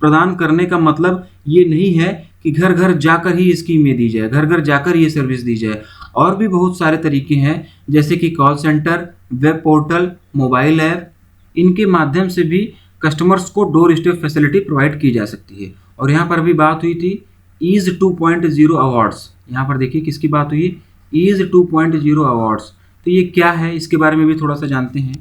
B: प्रदान करने का मतलब ये नहीं है कि घर घर जाकर ही स्कीमें दी जाए, घर घर जाकर ये सर्विस दी जाए। और भी बहुत सारे तरीके हैं, जैसे कि call centre, web portal, mobile app, इनके माध्यम से भी कस्टमर्स को डोर स्टेप फैसिलिटी प्रोवाइड की जा सकती है। और यहाँ पर भी बात हुई थी ईज 2.0 अवार्ड्स, यहाँ पर देखिए किसकी बात हुई, ईज 2.0 अवार्ड्स। तो ये क्या है, इसके बारे में भी थोड़ा सा जानते हैं,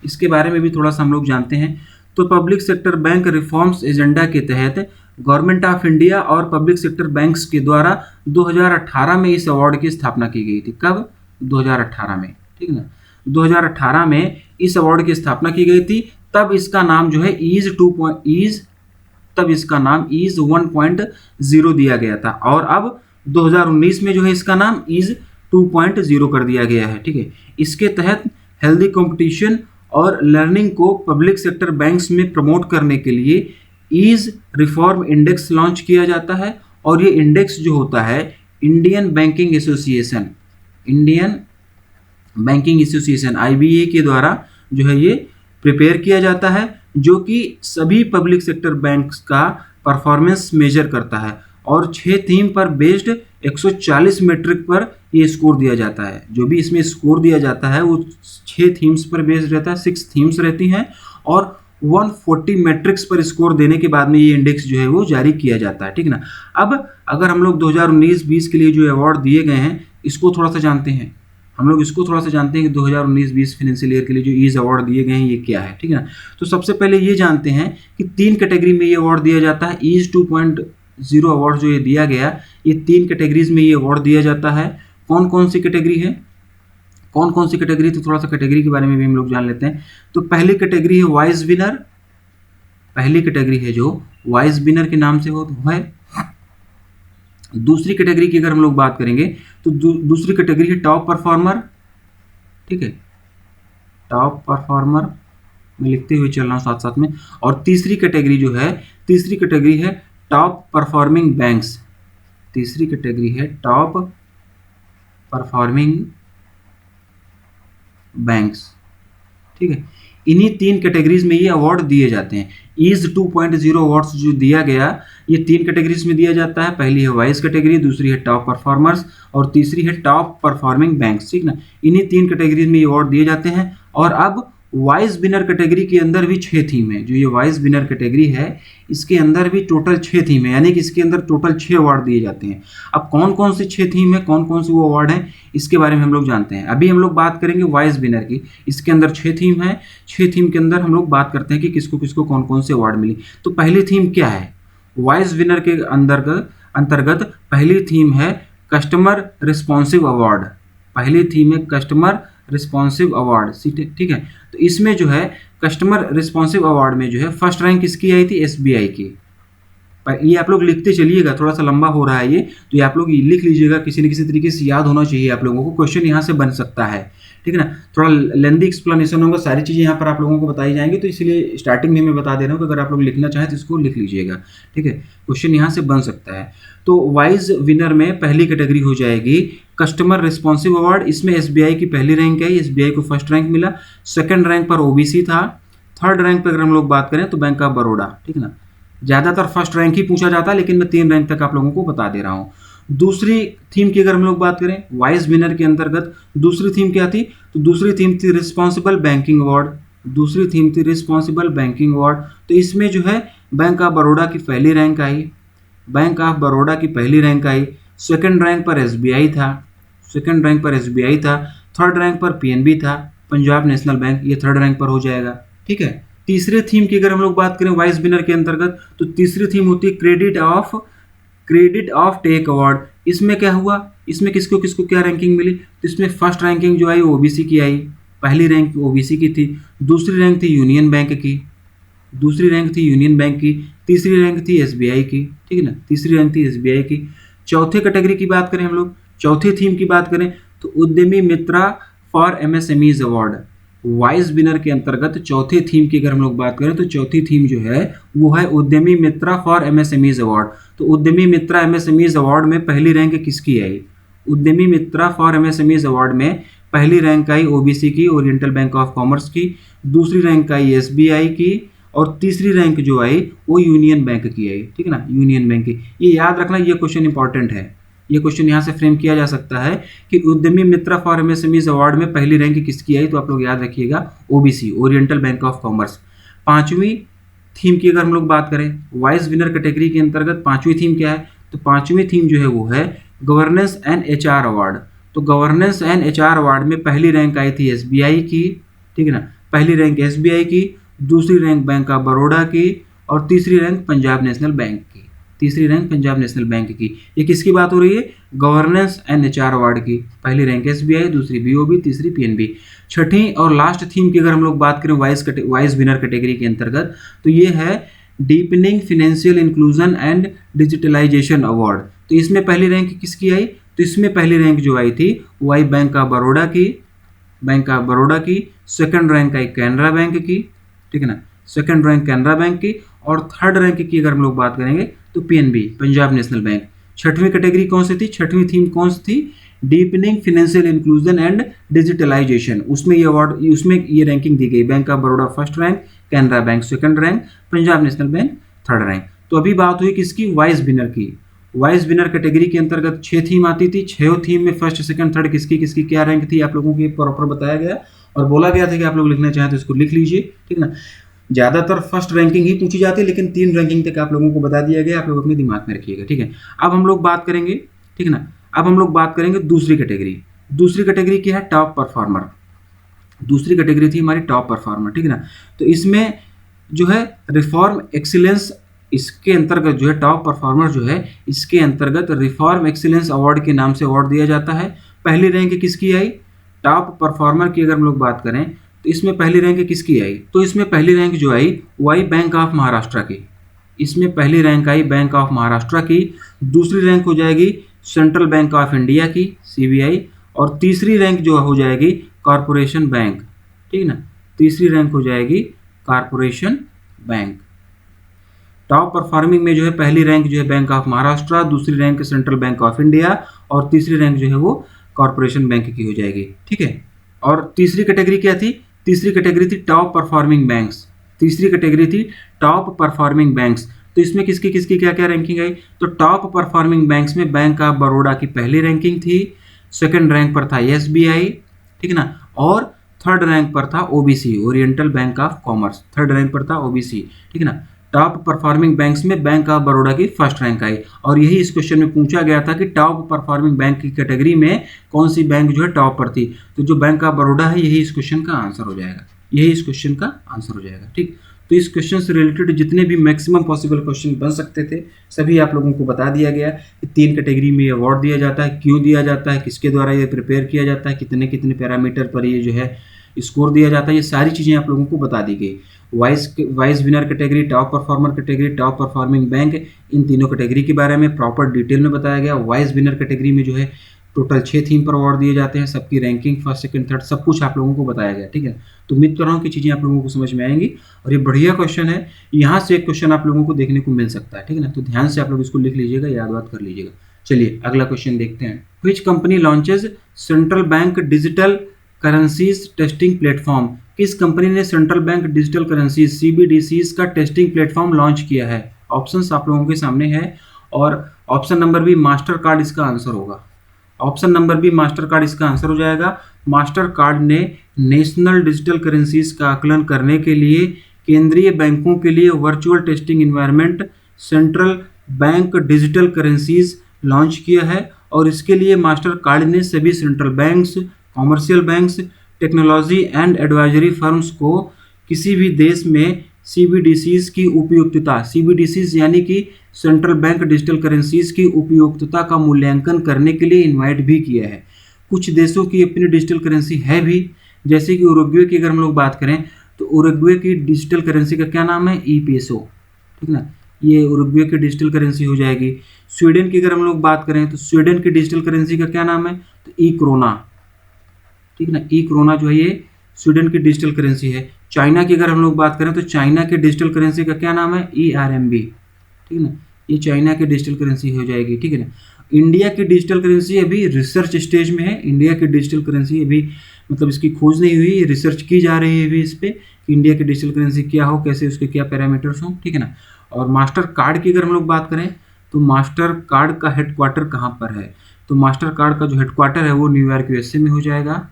B: इसके बारे में भी थोड़ा सा हम लोग जानते हैं। तो public sector bank reforms agenda के तहत गवर्नमेंट ऑफ इंडिया और पब्लिक सेक्टर बैंक्स के द्वारा 2018 में इस अवार्ड की स्थापना की गई थी। कब? 2018 में, ठीक है ना। 2018 में इस अवार्ड की स्थापना की गई थी। तब इसका नाम जो है तब इसका नाम ईज 1.0 दिया गया था, और अब 2019 में जो है इसका नाम ईज 2.0 कर दिया गया है, ठीक है। इसके तहत हेल्दी कंपटीशन और लर्निंग को पब्लिक सेक्टर बैंक्स में प्रमोट करने के लिए ईज रिफॉर्म इंडेक्स लॉन्च किया जाता है, और ये इंडेक्स जो होता है इंडियन बैंकिंग एसोसिएशन IBA के द्वारा जो है ये प्रिपेयर किया जाता है, जो कि सभी पब्लिक सेक्टर बैंक्स का परफॉर्मेंस मेजर करता है, और 6 थीम पर बेस्ड 140 मेट्रिक पर ये स्कोर दिया जाता है। जो भी इसमें स्कोर दिया जाता है वो 6 थीम्स पर बेस्ड रहता है, 6 थीम्स रहती हैं, और 140 मैट्रिक्स पर स्कोर देने के बाद में ये इंडेक्स जो है वो जारी किया जाता है, ठीक है ना। अब अगर हम लोग 2019-20 के लिए जो अवार्ड दिए गए हैं इसको थोड़ा सा जानते हैं, हम लोग इसको थोड़ा सा जानते हैं कि 2019-20 फाइनेंशियल ईयर के लिए जो ईज अवार्ड दिए गए हैं ये क्या है, ठीक है ना। तो सबसे पहले ये जानते हैं कि 3 कैटेगरी में ये अवार्ड दिया जाता है। ईज 2.0 अवार्ड जो ये दिया गया, ये 3 कैटेगरीज में ये अवार्ड दिया जाता है। कौन कौन सी कैटेगरी है, कौन कौन सी कैटेगरी, तो थोड़ा सा कैटेगरी के बारे में भी हम लोग जान लेते हैं। तो पहली कैटेगरी है वाइज विनर, पहली कैटेगरी है जो वाइज विनर के नाम से वो है। दूसरी कैटेगरी की अगर हम लोग बात करेंगे तो दूसरी कैटेगरी है टॉप परफॉर्मर, ठीक है, टॉप परफॉर्मर मैं लिखते हुए चल रहा हूँ साथ साथ में। और तीसरी कैटेगरी जो है, तीसरी कैटेगरी है टॉप परफॉर्मिंग बैंक्स, तीसरी कैटेगरी है टॉप परफॉर्मिंग बैंक्स, ठीक है। इन्हीं 3 कैटेगरीज में ये अवार्ड दिए जाते हैं। ईज 2.0 अवार्ड्स जो दिया गया ये 3 कैटेगरीज में दिया जाता है। पहली है वाइज कैटेगरी, दूसरी है टॉप परफॉर्मर्स और तीसरी है टॉप परफॉर्मिंग बैंक्स, ठीक ना। इन्हीं 3 कैटेगरीज में ये अवार्ड दिए जाते हैं। और अब वाइज विनर कैटेगरी के अंदर भी 6 थीम है। जो ये वाइज विनर कैटेगरी है इसके अंदर भी टोटल 6 थीम है, यानी कि इसके अंदर टोटल 6 अवार्ड दिए जाते हैं। अब कौन कौन से 6 थीम है, कौन कौन से वो अवार्ड हैं, इसके बारे में हम लोग जानते हैं। अभी हम लोग बात करेंगे वाइज विनर की। इसके अंदर 6 थीम है। 6 थीम के अंदर हम लोग बात करते हैं कि किसको किसको कौन कौन से अवार्ड मिली। तो पहली थीम क्या है वाइज विनर के अंतर्गत? पहली थीम है कस्टमर रिस्पॉन्सिव अवार्ड। पहली थीम है कस्टमर रिस्पॉन्सिव अवार्ड, ठीक है। तो इसमें जो है कस्टमर रिस्पॉन्सिव अवार्ड में जो है फर्स्ट रैंक किसकी आई थी? एसबीआई की। ये आप लोग लिखते चलिएगा, थोड़ा सा लंबा हो रहा है ये, तो ये आप लोग लिख लीजिएगा, किसी न किसी तरीके से याद होना चाहिए आप लोगों को। क्वेश्चन यहाँ से बन सकता है, ठीक है ना। थोड़ा लेंदी एक्सप्लेनेशन होगा, सारी चीज़ें यहाँ पर आप लोगों को बताई जाएंगी, तो इसलिए स्टार्टिंग में मैं बता दे रहा हूँ कि अगर आप लोग लिखना चाहें तो इसको लिख लीजिएगा, ठीक है। क्वेश्चन यहाँ से बन सकता है। तो वाइज विनर में पहली कैटेगरी हो जाएगी कस्टमर रिस्पॉन्सिव अवार्ड। इसमें एसबीआई की पहली रैंक आई, एसबीआई को फर्स्ट रैंक मिला। सेकंड रैंक पर ओबीसी था। थर्ड रैंक पर अगर हम लोग बात करें तो बैंक ऑफ बड़ौदा, ठीक है ना। ज़्यादातर फर्स्ट रैंक ही पूछा जाता है, लेकिन मैं 3 रैंक तक आप लोगों को बता दे रहा हूँ। दूसरी थीम की अगर हम लोग बात करें वाइज विनर के अंतर्गत, दूसरी थीम क्या थी? तो दूसरी थीम थी रिस्पॉन्सिबल बैंकिंग अवार्ड। दूसरी थीम थी रिस्पॉन्सिबल बैंकिंग अवार्ड। तो इसमें जो है बैंक ऑफ बड़ौदा की पहली rank I, bank of Baroda की पहली रैंक आई। सेकंड रैंक पर एसबीआई था, सेकंड रैंक पर एसबीआई था। थर्ड रैंक पर पीएनबी था, पंजाब नेशनल बैंक, ये थर्ड रैंक पर हो जाएगा, ठीक है। तीसरे थीम की अगर हम लोग बात करें वाइज विनर के अंतर्गत, तो तीसरी थीम होती है क्रेडिट ऑफ टेक अवार्ड। इसमें क्या हुआ? इसमें किसको किसको क्या रैंकिंग मिली? तो इसमें फर्स्ट रैंकिंग जो आई ओबीसी की आई, पहली रैंक ओबीसी की थी। दूसरी रैंक थी यूनियन बैंक की, दूसरी रैंक थी यूनियन बैंक की। तीसरी रैंक थी एसबीआई की, ठीक है ना, तीसरी रैंक थी एसबीआई की। चौथे कैटेगरी की बात करें हम लोग, चौथे थीम की बात करें तो Udyami Mitra for MSMEs award. Wise winner के अंतर्गत चौथे थीम की अगर हम लोग बात करें तो चौथी थीम जो है वो है उद्यमी मित्रा फॉर एमएसएमईज अवार्ड। तो उद्यमी मित्रा एमएसएमईज अवार्ड में पहली रैंक किसकी आई? उद्यमी मित्रा फॉर एमएसएमईज अवार्ड में पहली रैंक आई ओबीसी की, ओरिएंटल बैंक ऑफ कॉमर्स की। दूसरी रैंक आई एसबीआई की और तीसरी रैंक जो आई वो यूनियन बैंक की आई, ठीक है ना, यूनियन बैंक की। ये याद रखना, ये क्वेश्चन इंपॉर्टेंट है। ये क्वेश्चन यहाँ से फ्रेम किया जा सकता है कि उद्यमी मित्रा फॉर एमएसएमईज अवार्ड में पहली रैंक किसकी आई? तो आप लोग याद रखिएगा OBC, oriental bank of commerce. पांचवी थीम की अगर हम लोग बात करें वाइज विनर कैटेगरी के अंतर्गत, पांचवी थीम क्या है? तो पांचवी थीम जो है वो है गवर्नेंस एंड एचआर अवार्ड। तो गवर्नेंस एंड एचआर अवार्ड में पहली रैंक आई थी एसबीआई की, ठीक है ना, पहली रैंक एसबीआई की, दूसरी रैंक बैंक ऑफ बड़ौदा की और तीसरी रैंक पंजाब नेशनल बैंक की, तीसरी रैंक पंजाब नेशनल बैंक की। ये किसकी बात हो रही है? गवर्नेंस एंड एचआर अवार्ड की। पहली रैंक एसबीआई, दूसरी बीओबी, तीसरी पीएनबी। छठी और लास्ट थीम की अगर हम लोग बात करें वाइज विनर कैटेगरी के अंतर्गत, तो ये है deepening financial inclusion and digitalisation award. तो इसमें पहली रैंक किसकी आई? तो इसमें पहली रैंक जो आई थी वो आई बैंक ऑफ बड़ौदा की, बैंक ऑफ बड़ौदा की। सेकंड रैंक आई कैनरा बैंक की, ठीक है ना, सेकंड रैंक कैनरा बैंक की। और थर्ड रैंक की अगर हम लोग बात करेंगे तो पीएनबी, पंजाब नेशनल बैंक। छठवीं कैटेगरी कौन सी थी? छठवीं थीम कौन सी थी? Deepening financial inclusion and digitalization. उसमें ये अवार्ड, उसमें ये रैंकिंग दी गई, Bank of Baroda first rank, Canara Bank second rank, Punjab National Bank third rank. तो अभी बात हुई किसकी? वाइज विनर की। वाइज विनर कैटेगरी के अंतर्गत 6 थीम आती थी। 6 थीम में फर्स्ट सेकंड थर्ड किसकी किसकी क्या रैंक थी आप लोगों को प्रॉपर बताया गया और बोला गया था कि आप लोग लिखना चाहें तो इसको लिख लीजिए, ठीक है ना। ज़्यादातर फर्स्ट रैंकिंग ही पूछी जाती है, लेकिन 3 रैंकिंग तक आप लोगों को बता दिया गया, आप लोग अपने दिमाग में रखिएगा, ठीक है। अब हम लोग बात करेंगे, ठीक है ना, अब हम लोग बात करेंगे दूसरी कैटेगरी। दूसरी कैटेगरी क्या है? Top performer. दूसरी कैटेगरी थी हमारी टॉप परफॉर्मर, ठीक है ना। तो इसमें जो है रिफॉर्म एक्सीलेंस, इसके अंतर्गत जो है टॉप परफॉर्मर जो है इसके अंतर्गत रिफॉर्म एक्सीलेंस अवार्ड के नाम से अवार्ड दिया जाता है। पहली रैंक किसकी आई? टॉप परफॉर्मर की अगर हम लोग बात करें तो इसमें पहली रैंक किसकी आई? तो इसमें पहली रैंक जो आई वो आई बैंक ऑफ महाराष्ट्र की। इसमें पहली rank I bank of Maharashtra की। दूसरी रैंक हो जाएगी सेंट्रल बैंक ऑफ इंडिया की, सीबीआई। और तीसरी रैंक जो हो जाएगी कॉरपोरेशन बैंक, ठीक है ना, तीसरी रैंक हो जाएगी कॉरपोरेशन बैंक। टॉप परफॉर्मिंग में जो है पहली रैंक जो है बैंक ऑफ महाराष्ट्र, दूसरी rank central bank of India और तीसरी रैंक जो है वो कॉर्पोरेशन बैंक की हो जाएगी। ठीक है, और तीसरी कैटेगरी क्या थी? तीसरी कैटेगरी थी टॉप परफॉर्मिंग बैंक्स। तीसरी कैटेगरी थी टॉप परफॉर्मिंग बैंक्स। तो इसमें किसकी किसकी क्या क्या रैंकिंग आई? तो टॉप परफॉर्मिंग बैंक्स में बैंक ऑफ बड़ौदा की पहली रैंकिंग थी, सेकंड रैंक पर था एसबीआई, ठीक है ना, और थर्ड रैंक पर था OBC, oriental bank of commerce, third rank पर था ओबीसी, ठीक है ना। टॉप परफॉर्मिंग बैंक्स में बैंक ऑफ बड़ौदा की फर्स्ट रैंक आई, और यही इस क्वेश्चन में पूछा गया था कि टॉप परफॉर्मिंग बैंक की कैटेगरी में कौन सी बैंक जो है टॉप पर थी। तो जो बैंक ऑफ बड़ौदा है यही इस क्वेश्चन का आंसर हो जाएगा, यही इस क्वेश्चन का आंसर हो जाएगा। ठीक, तो इस क्वेश्चन से रिलेटेड जितने भी मैक्सिमम पॉसिबल क्वेश्चन बन सकते थे सभी आप लोगों को बता दिया गया कि 3 कैटेगरी में अवार्ड दिया जाता है, क्यों दिया जाता है, किसके द्वारा ये प्रिपेयर किया जाता है, कितने कितने पैरामीटर पर ये जो है स्कोर दिया जाता है, ये सारी चीज़ें आप लोगों को बता दी गई। Wise winner category, top performer category, top performing bank, इन तीनों कैटेगरी के बारे में प्रॉपर डिटेल में बताया गया। वाइस विनर कैटेगरी में जो है टोटल 6 थीम पर अवार्ड दिए जाते हैं, सबकी रैंकिंग फर्स्ट सेकंड थर्ड सब कुछ आप लोगों को बताया गया। ठीक है, तो उम्मीद कर रहा हूँ कि चीज़ें आप लोगों को समझ में आएंगी, और ये बढ़िया क्वेश्चन है, यहाँ से एक क्वेश्चन आप लोगों को देखने को मिल सकता है। ठीक है ना, तो ध्यान से आप लोग इसको लिख लीजिएगा, याद बात कर लीजिएगा। चलिए अगला क्वेश्चन देखते हैं। Which company launches central bank digital currencies testing platform? किस कंपनी ने सेंट्रल बैंक डिजिटल करेंसीज सीबीडीसीज का टेस्टिंग प्लेटफॉर्म लॉन्च किया है? ऑप्शंस आप लोगों के सामने है, और option number B Mastercard इसका आंसर होगा। Option number B Mastercard इसका आंसर हो जाएगा। मास्टर कार्ड ने नेशनल डिजिटल करेंसीज का आकलन करने के लिए केंद्रीय बैंकों के लिए virtual testing environment central bank digital currencies launch किया है, और इसके लिए मास्टर कार्ड ने सभी central banks, commercial banks, technology and advisory firms को किसी भी देश में सीबीडीसीज की उपयुक्तता, सीबीडीसीज यानी कि सेंट्रल बैंक डिजिटल करेंसीज की उपयुक्तता का मूल्यांकन करने के लिए इनवाइट भी किया है। कुछ देशों की अपनी डिजिटल करेंसी है भी, जैसे कि उरुग्वे की अगर हम लोग बात करें तो उरुग्वे की डिजिटल करेंसी का क्या नाम है? ई पेसो, ठीक ना, ये उरुग्वे की डिजिटल करेंसी हो जाएगी। स्वीडन की अगर हम लोग बात करें तो स्वीडन की डिजिटल करेंसी का क्या नाम है? तो ई क्रोना, ठीक ना, ई क्रोना जो है ये स्वीडन की डिजिटल करेंसी है। चाइना की अगर हम लोग बात करें तो चाइना की डिजिटल करेंसी का क्या नाम है? ई आरएमबी, ठीक है ना, ये चाइना की डिजिटल करेंसी हो जाएगी। ठीक है ना, इंडिया की डिजिटल करेंसी अभी रिसर्च स्टेज में है। इंडिया की डिजिटल करेंसी अभी मतलब इसकी खोज नहीं हुई, रिसर्च की जा रही है अभी इस पर कि इंडिया की डिजिटल करेंसी क्या हो, कैसे उसके क्या पैरामीटर्स हों। ठीक है ना, और मास्टर कार्ड की अगर हम लोग बात करें तो मास्टर कार्ड का हेडक्वार्टर कहाँ पर है? तो मास्टर कार्ड का जो हेडक्वार्टर है वो न्यूयॉर्क यूएसए में हो जाएगा।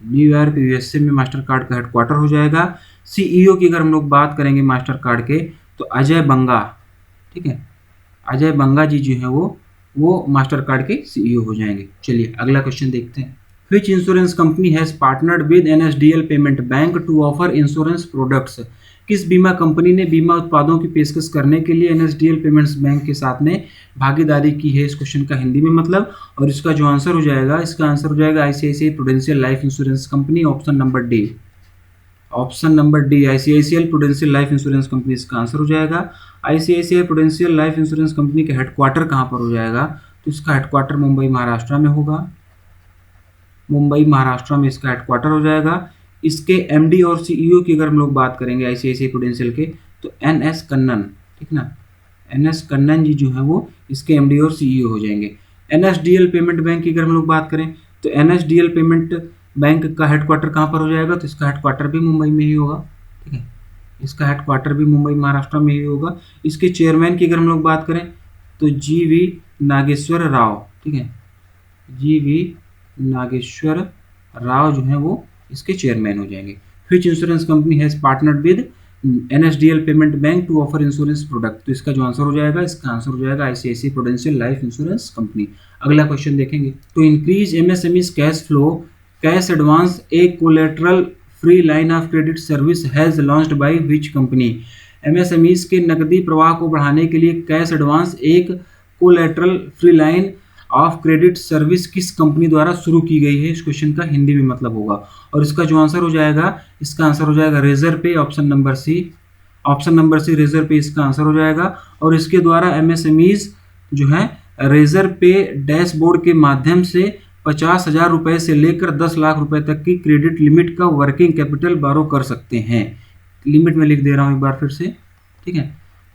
B: न्यूयॉर्क यूएसए में मास्टर कार्ड का हेडक्वार्टर हो जाएगा। सीईओ की अगर हम लोग बात करेंगे मास्टर कार्ड के तो अजय बंगा, ठीक है, अजय बंगा जी जो है वो मास्टर कार्ड के सीईओ हो जाएंगे। चलिए अगला क्वेश्चन देखते हैं। Which insurance company has partnered with NSDL payment bank to offer insurance products? किस बीमा कंपनी ने बीमा उत्पादों की पेशकश करने के लिए एनएसडीएल पेमेंट्स बैंक के साथ में भागीदारी की है? इस क्वेश्चन का हिंदी में मतलब, और इसका जो आंसर हो जाएगा, इसका आंसर हो जाएगा ICICI prudential life insurance company, option number D. Option number D ICICI prudential life insurance company इसका आंसर हो जाएगा। ICICI prudential life insurance company का हेडक्वार्टर कहाँ पर हो जाएगा? तो इसका हेडक्वार्टर मुंबई महाराष्ट्र में होगा। मुंबई महाराष्ट्र में इसका हेडक्वार्टर हो जाएगा। इसके एमडी और सीईओ की अगर हम लोग बात करेंगे आईसीआईसीआई प्रूडेंशियल के तो एनएस कन्नन, ठीक ना, एनएस कन्नन जी जो है वो इसके एमडी और सीईओ हो जाएंगे। एनएसडीएल पेमेंट बैंक की अगर हम लोग बात करें तो एनएसडीएल पेमेंट बैंक का हेडक्वार्टर कहाँ पर हो जाएगा? तो इसका हेडक्वार्टर भी मुंबई में ही होगा। ठीक है, इसका हेडक्वार्टर भी मुंबई महाराष्ट्र में ही होगा। इसके चेयरमैन की अगर हम लोग बात करें तो जीवी नागेश्वर राव, ठीक है, जीवी नागेश्वर राव जो है वो इसके चेयरमैन हो जाएंगे। Which insurance company has partnered with NSDL payment bank to offer insurance product? तो इसका जो आंसर हो जाएगा, इसका आंसर हो जाएगा ICICI prudential life insurance company. अगला क्वेश्चन देखेंगे। तो increase MSMEs cash flow cash advance A collateral free line of credit service has launched by which company? MSMEs के नकदी प्रवाह को बढ़ाने के लिए कैश एडवांस एक collateral free line of credit service किस कंपनी द्वारा शुरू की गई है? इस क्वेश्चन का हिंदी में मतलब होगा, और इसका जो आंसर हो जाएगा, इसका आंसर हो जाएगा Razorpay, option number C. Option number C Razorpay इसका आंसर हो जाएगा। और इसके द्वारा एमएसएमईज जो है रेजर पे डैशबोर्ड के माध्यम से 50,000 रुपये से लेकर 10 लाख रुपए तक की क्रेडिट लिमिट का वर्किंग कैपिटल बारो कर सकते हैं। लिमिट में लिख दे रहा हूँ एक बार फिर से, ठीक है,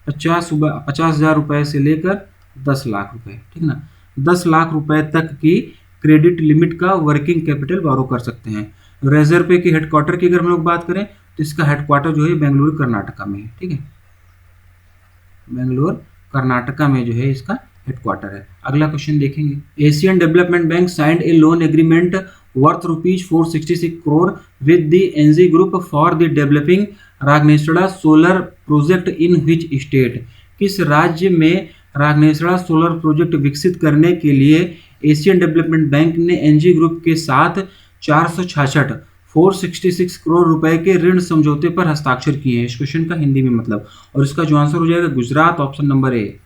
B: 50,000 रुपये से लेकर 10 लाख रुपए, ठीक ना। 10 लाख रुपए तक की क्रेडिट लिमिट का वर्किंग कैपिटल बोरो कर सकते हैं। रिजर्व पे की हेडक्वार्टर की अगर हम लोग बात करें तो इसका हेडक्वार्टर जो है बेंगलुरु कर्नाटका में है, ठीक है। बेंगलुरु कर्नाटका में जो है इसका हेडक्वार्टर है। अगला क्वेश्चन देखेंगे। Asian development bank signed a loan agreement worth ₹466 crore with the NG group for the developing Raghanesda solar project in which state. किस राज्य में रागनेसड़ा सोलर प्रोजेक्ट विकसित करने के लिए एशियन डेवलपमेंट बैंक ने एनजी ग्रुप के साथ 466 करोड़ रुपए के ऋण समझौते पर हस्ताक्षर किए हैं। इस क्वेश्चन का हिंदी में मतलब, और इसका जो आंसर हो जाएगा Gujarat, option number A.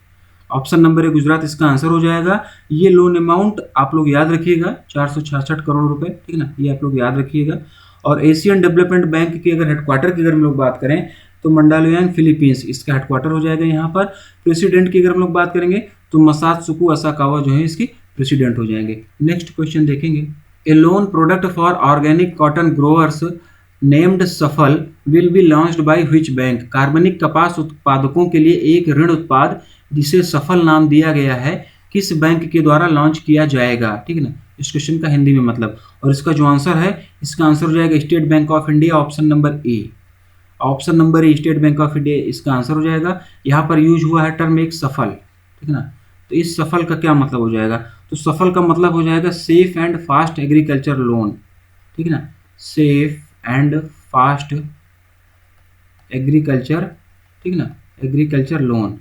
B: Option number A Gujarat इसका आंसर हो जाएगा। ये लोन अमाउंट आप लोग याद रखिएगा, 466 करोड़ रुपए, ठीक ना, ये आप लोग याद रखिएगा। और एशियन डेवलपमेंट बैंक के अगर हेडक्वार्टर की अगर हम लोग बात करें तो मंडालुयांग फिलीपींस इसका हेडक्वार्टर हो जाएगा यहाँ पर। प्रेसिडेंट की अगर हम लोग बात करेंगे तो मसात्सुको असाकावा जो है इसकी प्रेसिडेंट हो जाएंगे। नेक्स्ट क्वेश्चन देखेंगे। A loan product for organic cotton growers named Saphal will be launched by which bank. कार्बनिक कपास उत्पादकों के लिए एक ऋण उत्पाद जिसे सफल नाम दिया गया है किस बैंक के द्वारा लॉन्च किया जाएगा, ठीक है ना। इस क्वेश्चन का हिंदी में मतलब, और इसका जो आंसर है इसका आंसर हो जाएगा state bank of India, option number A. Option number A state bank of India इसका आंसर हो जाएगा। यहाँ पर यूज हुआ है टर्म एक सफल, ठीक है ना। तो इस सफल का क्या मतलब हो जाएगा, तो सफल का मतलब हो जाएगा safe and fast agriculture loan, ठीक है ना। सेफ एंड फास्ट एग्रीकल्चर, ठीक है ना, एग्रीकल्चर लोन।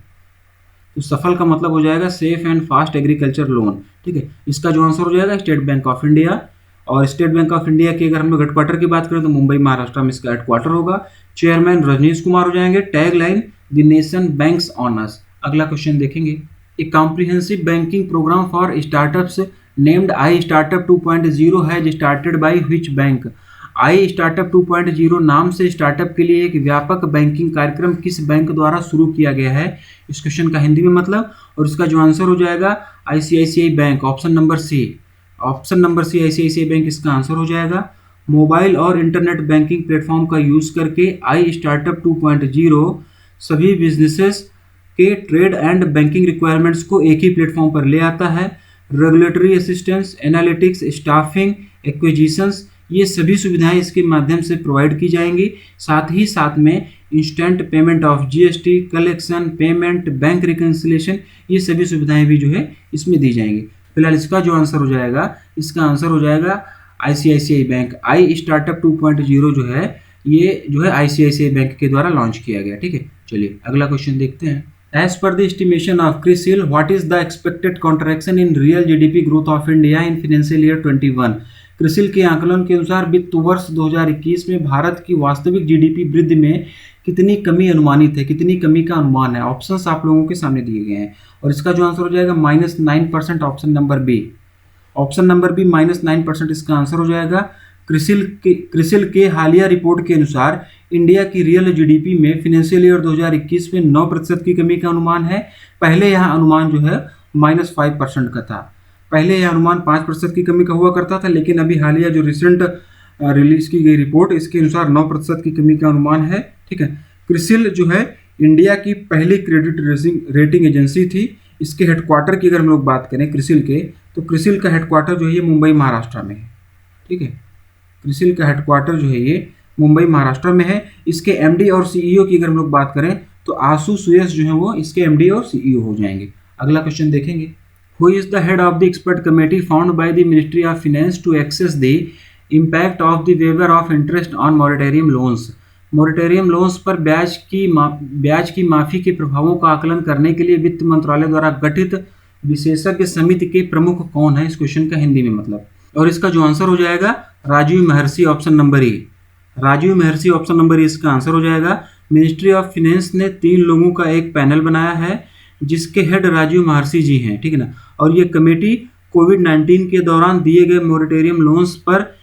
B: तो सफल का मतलब हो जाएगा safe and fast agriculture loan, ठीक है। इसका जो आंसर हो जाएगा स्टेट बैंक ऑफ इंडिया। और स्टेट बैंक ऑफ इंडिया की अगर हम लोग हेडक्वार्टर की बात करें तो मुंबई महाराष्ट्र में इसका हेडक्वार्टर होगा। चेयरमैन रजनीश कुमार हो जाएंगे। Tag line the nation banks on us. अगला क्वेश्चन देखेंगे। A comprehensive banking program for startups named I startup 2.0 has started by which bank. I startup 2.0 नाम से स्टार्टअप के लिए एक व्यापक बैंकिंग कार्यक्रम किस बैंक द्वारा शुरू किया गया है। इस क्वेश्चन का हिंदी में मतलब, और इसका जो आंसर हो जाएगा ICICI bank, option number C. Option number C ICICI bank इसका आंसर हो जाएगा। मोबाइल और इंटरनेट बैंकिंग प्लेटफॉर्म का यूज करके आई स्टार्टअप 2.0 सभी बिजनेसेस के ट्रेड एंड बैंकिंग रिक्वायरमेंट्स को एक ही प्लेटफॉर्म पर ले आता है। Regulatory assistance, analytics, staffing, acquisitions, ये सभी सुविधाएं इसके माध्यम से प्रोवाइड की जाएंगी। साथ में instant payment of GST, collection, payment, bank reconciliation, ये सभी सुविधाएं भी जो है इसमें दी जाएंगी। फिलहाल इसका जो आंसर हो जाएगा, इसका आंसर हो जाएगा आईसीआईसीआई बैंक। आई स्टार्टअप 2.0 जो है ये जो है आईसीआईसीआई बैंक के द्वारा लॉन्च किया गया, ठीक है। चलिए अगला क्वेश्चन देखते हैं। As per the estimation of CRISIL, what is the expected contraction in real GDP growth of India in financial year 21? CRISIL के आंकलन के अनुसार वित्त वर्ष 2021 में भारत की वास्तविक जीडीपी वृद्धि में कितनी कमी अनुमानित है, कितनी कमी का अनुमान है। ऑप्शंस आप लोगों के सामने दिए गए हैं, और इसका जो आंसर हो जाएगा -9%, option number B. Option number B -9% इसका आंसर हो जाएगा। क्रिसिल के हालिया रिपोर्ट के अनुसार इंडिया की रियल जीडीपी में फिनेंशियल ईयर 2021 में 9% की कमी का अनुमान है। पहले यह अनुमान जो है -5% का था। पहले यह अनुमान 5% की कमी का हुआ करता था, लेकिन अभी हालिया जो रिसेंट रिलीज की गई रिपोर्ट इसके अनुसार 9% की कमी का अनुमान है, ठीक है। क्रिसिल जो है इंडिया की पहली क्रेडिट रेटिंग एजेंसी थी। इसके हेडक्वार्टर की अगर हम लोग बात करें क्रिसिल के, तो क्रिसिल का हेडक्वार्टर जो है ये मुंबई महाराष्ट्र में है, ठीक है। क्रिसिल का हेडक्वार्टर जो है ये मुंबई महाराष्ट्र में है। इसके एमडी और सीईओ की अगर हम लोग बात करें तो आशु सुयश जो है वो इसके एमडी और सीईओ हो जाएंगे। अगला क्वेश्चन देखेंगे। Who is the head of the expert committee found by the ministry of finance to access the impact of the waiver of interest on moratorium loans. Moratorium loans पर ब्याज की माफी के प्रभावों का आकलन करने के लिए वित्त मंत्रालय द्वारा गठित विशेषज्ञ समिति के प्रमुख कौन है। इस क्वेश्चन का हिंदी में मतलब, और इसका जो आंसर हो जाएगा राजीव महर्षि, option number A. Rajiv Maharshi option number A इसका आंसर हो जाएगा। मिनिस्ट्री ऑफ फाइनेंस ने 3 लोगों का एक पैनल बनाया है जिसके हेड राजीव महर्षि जी हैं, ठीक है ना। और ये कमेटी कोविड-19 के दौरान दिए गए मॉरेटोरियम लोन्स पर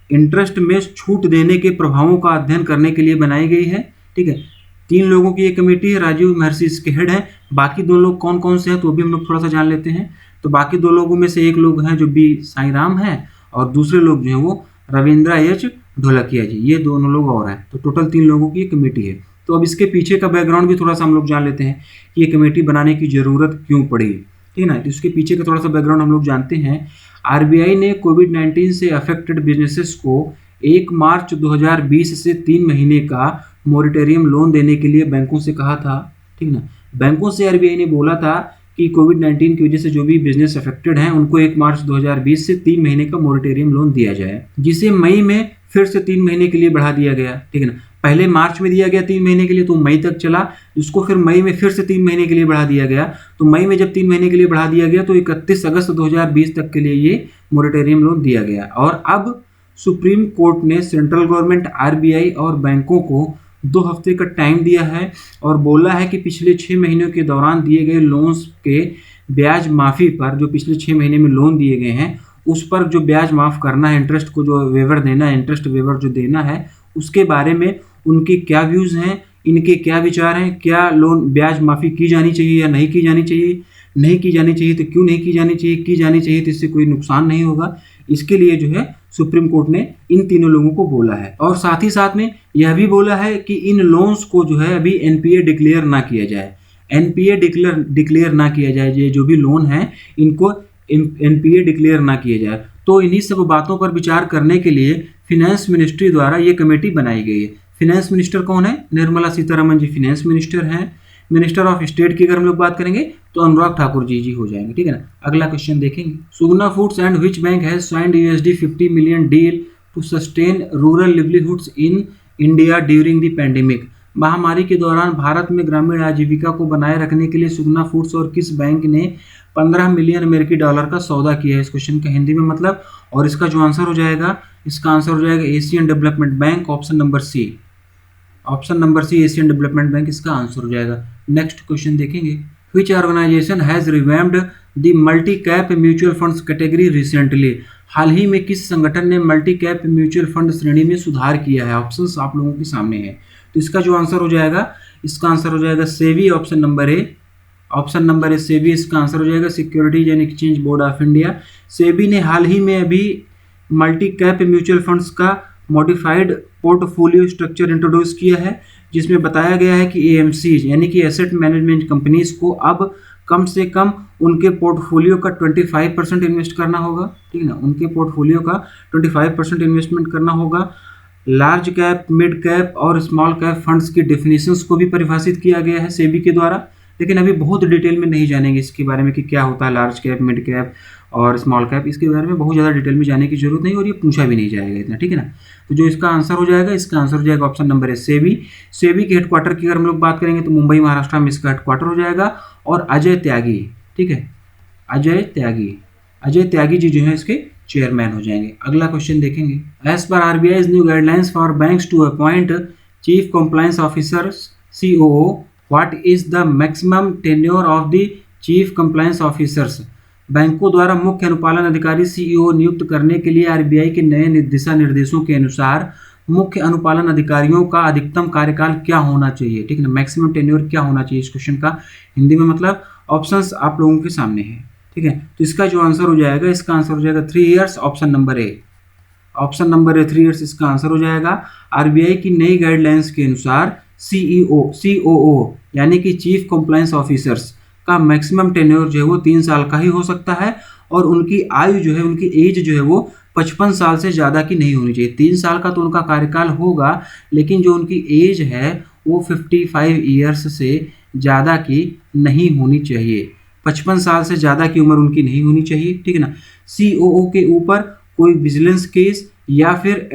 B: इंटरेस्ट में छूट देने के प्रभावों का अध्ययन करने के लिए बनाई गई है, ठीक है। 3 लोगों की ये कमेटी है, राजीव महर्षि इसके हेड हैं। बाकी 2 लोग कौन कौन से हैं तो भी हम लोग थोड़ा सा जान लेते हैं। तो बाकी 2 लोगों में से एक लोग हैं जो बी साई राम हैं, और दूसरे लोग जो हैं वो रविंद्र एच ढोलकिया जी, ये दोनों लोग और हैं। तो टोटल 3 लोगों की कमेटी है। तो अब इसके पीछे का बैकग्राउंड भी थोड़ा सा हम लोग जान लेते हैं कि ये कमेटी बनाने की ज़रूरत क्यों पड़ी, ठीक है ना। तो इसके पीछे का थोड़ा सा बैकग्राउंड हम लोग जानते हैं। आरबीआई ने कोविड-19 से अफेक्टेड बिजनेसेस को 1 मार्च 2020 से 3 महीने का मोरेटोरियम लोन देने के लिए बैंकों से कहा था, ठीक ना। बैंकों से आरबीआई ने बोला था कि कोविड-19 की वजह से जो भी बिजनेस अफेक्टेड हैं उनको 1 मार्च 2020 से 3 महीने का मोरेटोरियम लोन दिया जाए, जिसे मई में फिर से 3 महीने के लिए बढ़ा दिया गया, ठीक है ना। पहले मार्च में दिया गया 3 महीने के लिए, तो मई तक चला, इसको फिर मई में फिर से 3 महीने के लिए बढ़ा दिया गया। तो मई में जब 3 महीने के लिए बढ़ा दिया गया तो 31 अगस्त 2020 तक के लिए ये मोरेटोरियम लोन दिया गया। और अब सुप्रीम कोर्ट ने सेंट्रल गवर्नमेंट, आरबीआई और बैंकों को 2 हफ्ते का टाइम दिया है और बोला है कि पिछले 6 महीनों के दौरान दिए गए लोन्स के ब्याज माफ़ी पर, जो पिछले 6 महीने में लोन दिए गए हैं उस पर जो ब्याज माफ़ करना है, इंटरेस्ट को जो वेवर देना है, इंटरेस्ट वेवर जो देना है, उसके बारे में उनके क्या व्यूज़ हैं, इनके क्या विचार हैं, क्या लोन ब्याज माफ़ी की जानी चाहिए या नहीं की जानी चाहिए, नहीं की जानी चाहिए तो क्यों नहीं की जानी चाहिए, की जानी चाहिए तो इससे कोई नुकसान नहीं होगा। इसके लिए जो है सुप्रीम कोर्ट ने इन तीनों लोगों को बोला है। और साथ ही साथ में यह भी बोला है कि इन लोन्स को जो है अभी एनपीए डिक्लेयर ना किया जाए, एनपीए डिक्लेयर ना किया जाए, ये जो भी लोन है इनको एनपीए डिक्लेयर ना किया जाए। तो इन्हीं सब बातों पर विचार करने के लिए फिनेंस मिनिस्ट्री द्वारा ये कमेटी बनाई गई है। फिनेंस मिनिस्टर कौन है? निर्मला सीतारमण जी फिनेंस मिनिस्टर हैं। मिनिस्टर ऑफ स्टेट की अगर हम लोग बात करेंगे तो अनुराग ठाकुर जी हो जाएंगे, ठीक है ना। अगला क्वेश्चन देखेंगे, Suguna foods and which bank has signed $50 million deal to sustain rural livelihoods in India during the pandemic. महामारी के दौरान भारत में ग्रामीण आजीविका को बनाए रखने के लिए सुगना फूड्स और किस बैंक ने 15 मिलियन अमेरिकी डॉलर का सौदा किया है? इस क्वेश्चन का हिंदी में मतलब, और इसका जो आंसर हो जाएगा, इसका आंसर हो जाएगा Asian development bank, option number C. Option number C Asian development bank इसका आंसर हो जाएगा। नेक्स्ट क्वेश्चन देखेंगे, which organisation has revamped the multi cap mutual funds category recently. हाल ही में किस संगठन ने मल्टी कैप म्यूचुअल फंड श्रेणी में सुधार किया है? ऑप्शंस आप लोगों के सामने है। तो इसका जो आंसर हो जाएगा, इसका आंसर हो जाएगा SEBI, option number A. Option number A SEBI इसका आंसर हो जाएगा, securities and exchange board of India. SEBI ने हाल ही में अभी मल्टी कैप म्यूचुअल फंड्स का मॉडिफाइड पोर्टफोलियो स्ट्रक्चर इंट्रोड्यूस किया है, जिसमें बताया गया है कि एएमसीज यानी कि एसेट मैनेजमेंट कंपनीज को अब कम से कम उनके पोर्टफोलियो का 25% इन्वेस्ट करना होगा, ठीक है ना। उनके पोर्टफोलियो का 25% इन्वेस्टमेंट करना होगा। लार्ज कैप, मिड कैप और स्मॉल कैप फंड्स की डेफिनेशंस को भी परिभाषित किया गया है सेबी के द्वारा, लेकिन अभी बहुत डिटेल में नहीं जानेंगे इसके बारे में कि क्या होता है लार्ज कैप, मिड कैप और स्मॉल कैप। इसके बारे में बहुत ज़्यादा डिटेल में जाने की जरूरत नहीं और ये पूछा भी नहीं जाएगा इतना, ठीक है ना। तो जो इसका आंसर हो जाएगा, इसका आंसर हो जाएगा ऑप्शन नंबर है सेबी। सेबी के हेडक्वार्टर की अगर हम लोग बात करेंगे तो मुंबई महाराष्ट्र में इसका हेडक्वार्टर हो जाएगा। और अजय त्यागी, ठीक है, अजय त्यागी जी जो है इसके चेयरमैन हो जाएंगे। अगला क्वेश्चन देखेंगे, as per RBI new guidelines for banks to appoint chief compliance officer COO, what is the maximum tenure of the chief compliance officers. बैंकों द्वारा मुख्य अनुपालन अधिकारी CEO नियुक्त करने के लिए आरबीआई के नए दिशा निर्देशों के अनुसार मुख्य अनुपालन अधिकारियों का अधिकतम कार्यकाल क्या होना चाहिए, ठीक है ना। मैक्सिमम टेन्योर क्या होना चाहिए, इस क्वेश्चन का हिंदी में मतलब ऑप्शंस आप लोगों के सामने है, ठीक है। तो इसका जो आंसर हो जाएगा, इसका आंसर हो जाएगा 3 years, option number A. Option number A 3 years इसका आंसर हो जाएगा। आरबीआई की नई गाइडलाइंस के अनुसार COO यानी कि चीफ कंप्लायंस ऑफिसर्स का मैक्सिमम टेन्योर जो है वो 3 साल का ही हो सकता है और उनकी आयु जो है, उनकी एज जो है वो 55 साल से ज़्यादा की नहीं होनी चाहिए। 3 साल का तो उनका कार्यकाल होगा, लेकिन जो उनकी एज है वो 55 ईयर्स से ज़्यादा की नहीं होनी चाहिए। 55 साल से ज़्यादा की उम्र उनकी नहीं होनी चाहिए, ठीक है ना। COO के ऊपर कोई विजिलेंस केस या फिर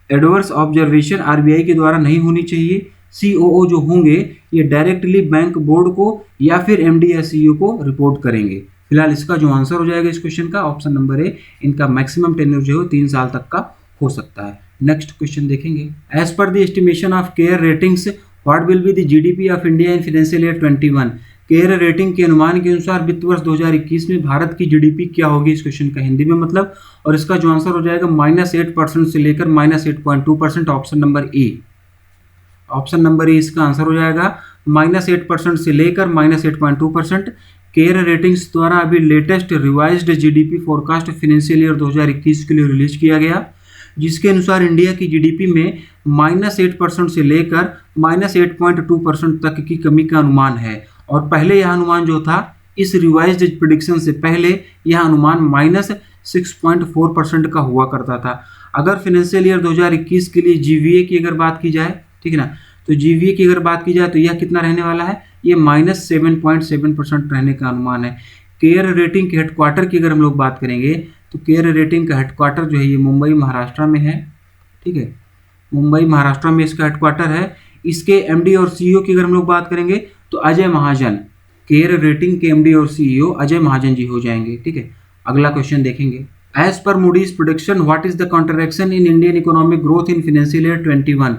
B: एडवर्स ऑब्जर्वेशन आरबीआई के द्वारा नहीं होनी चाहिए। COO जो होंगे ये डायरेक्टली बैंक बोर्ड को या फिर MD या CEO को रिपोर्ट करेंगे। फिलहाल इसका जो आंसर हो जाएगा इस क्वेश्चन का, ऑप्शन नंबर ए, इनका मैक्सिमम टेन्योर जो है 3 साल तक का हो सकता है। नेक्स्ट क्वेश्चन देखेंगे, as per the estimation of CARE Ratings what will be the GDP of India in financial year 21। CARE Rating के अनुमान के अनुसार वित्त वर्ष 2021 में भारत की GDP क्या होगी, इस क्वेश्चन का हिंदी में मतलब, और इसका जो आंसर हो जाएगा -8% से लेकर -8.2%, option number A. Option number A इसका आंसर हो जाएगा, -8% से लेकर -8.2%। केयर रेटिंग्स द्वारा अभी latest revised GDP forecast financial year 2021 के लिए रिलीज किया गया, जिसके अनुसार इंडिया की GDP में -8% से लेकर -8.2% तक की कमी का अनुमान है। और पहले यह अनुमान जो था, इस रिवाइज्ड प्रिडिक्शन से पहले यह अनुमान -6.4% का हुआ करता था। अगर फाइनेंशियल ईयर 2021 के लिए जीवीए की अगर बात की जाए, ठीक है ना, तो जीवीए की अगर बात की जाए तो यह कितना रहने वाला है, ये -7.7% रहने का अनुमान है। केयर रेटिंग के हेडक्वार्टर की अगर हम लोग बात करेंगे तो केयर रेटिंग का हेडक्वार्टर जो है ये मुंबई महाराष्ट्र में है, ठीक है, मुंबई महाराष्ट्र में इसका हेडक्वार्टर है। इसके एमडी और सीईओ की अगर हम लोग बात करेंगे तो अजय महाजन, केयर रेटिंग के एमडी और सीईओ अजय महाजन जी हो जाएंगे, ठीक है। अगला क्वेश्चन देखेंगे, as per Moody's prediction what is the contraction in Indian economic growth in financial year 21।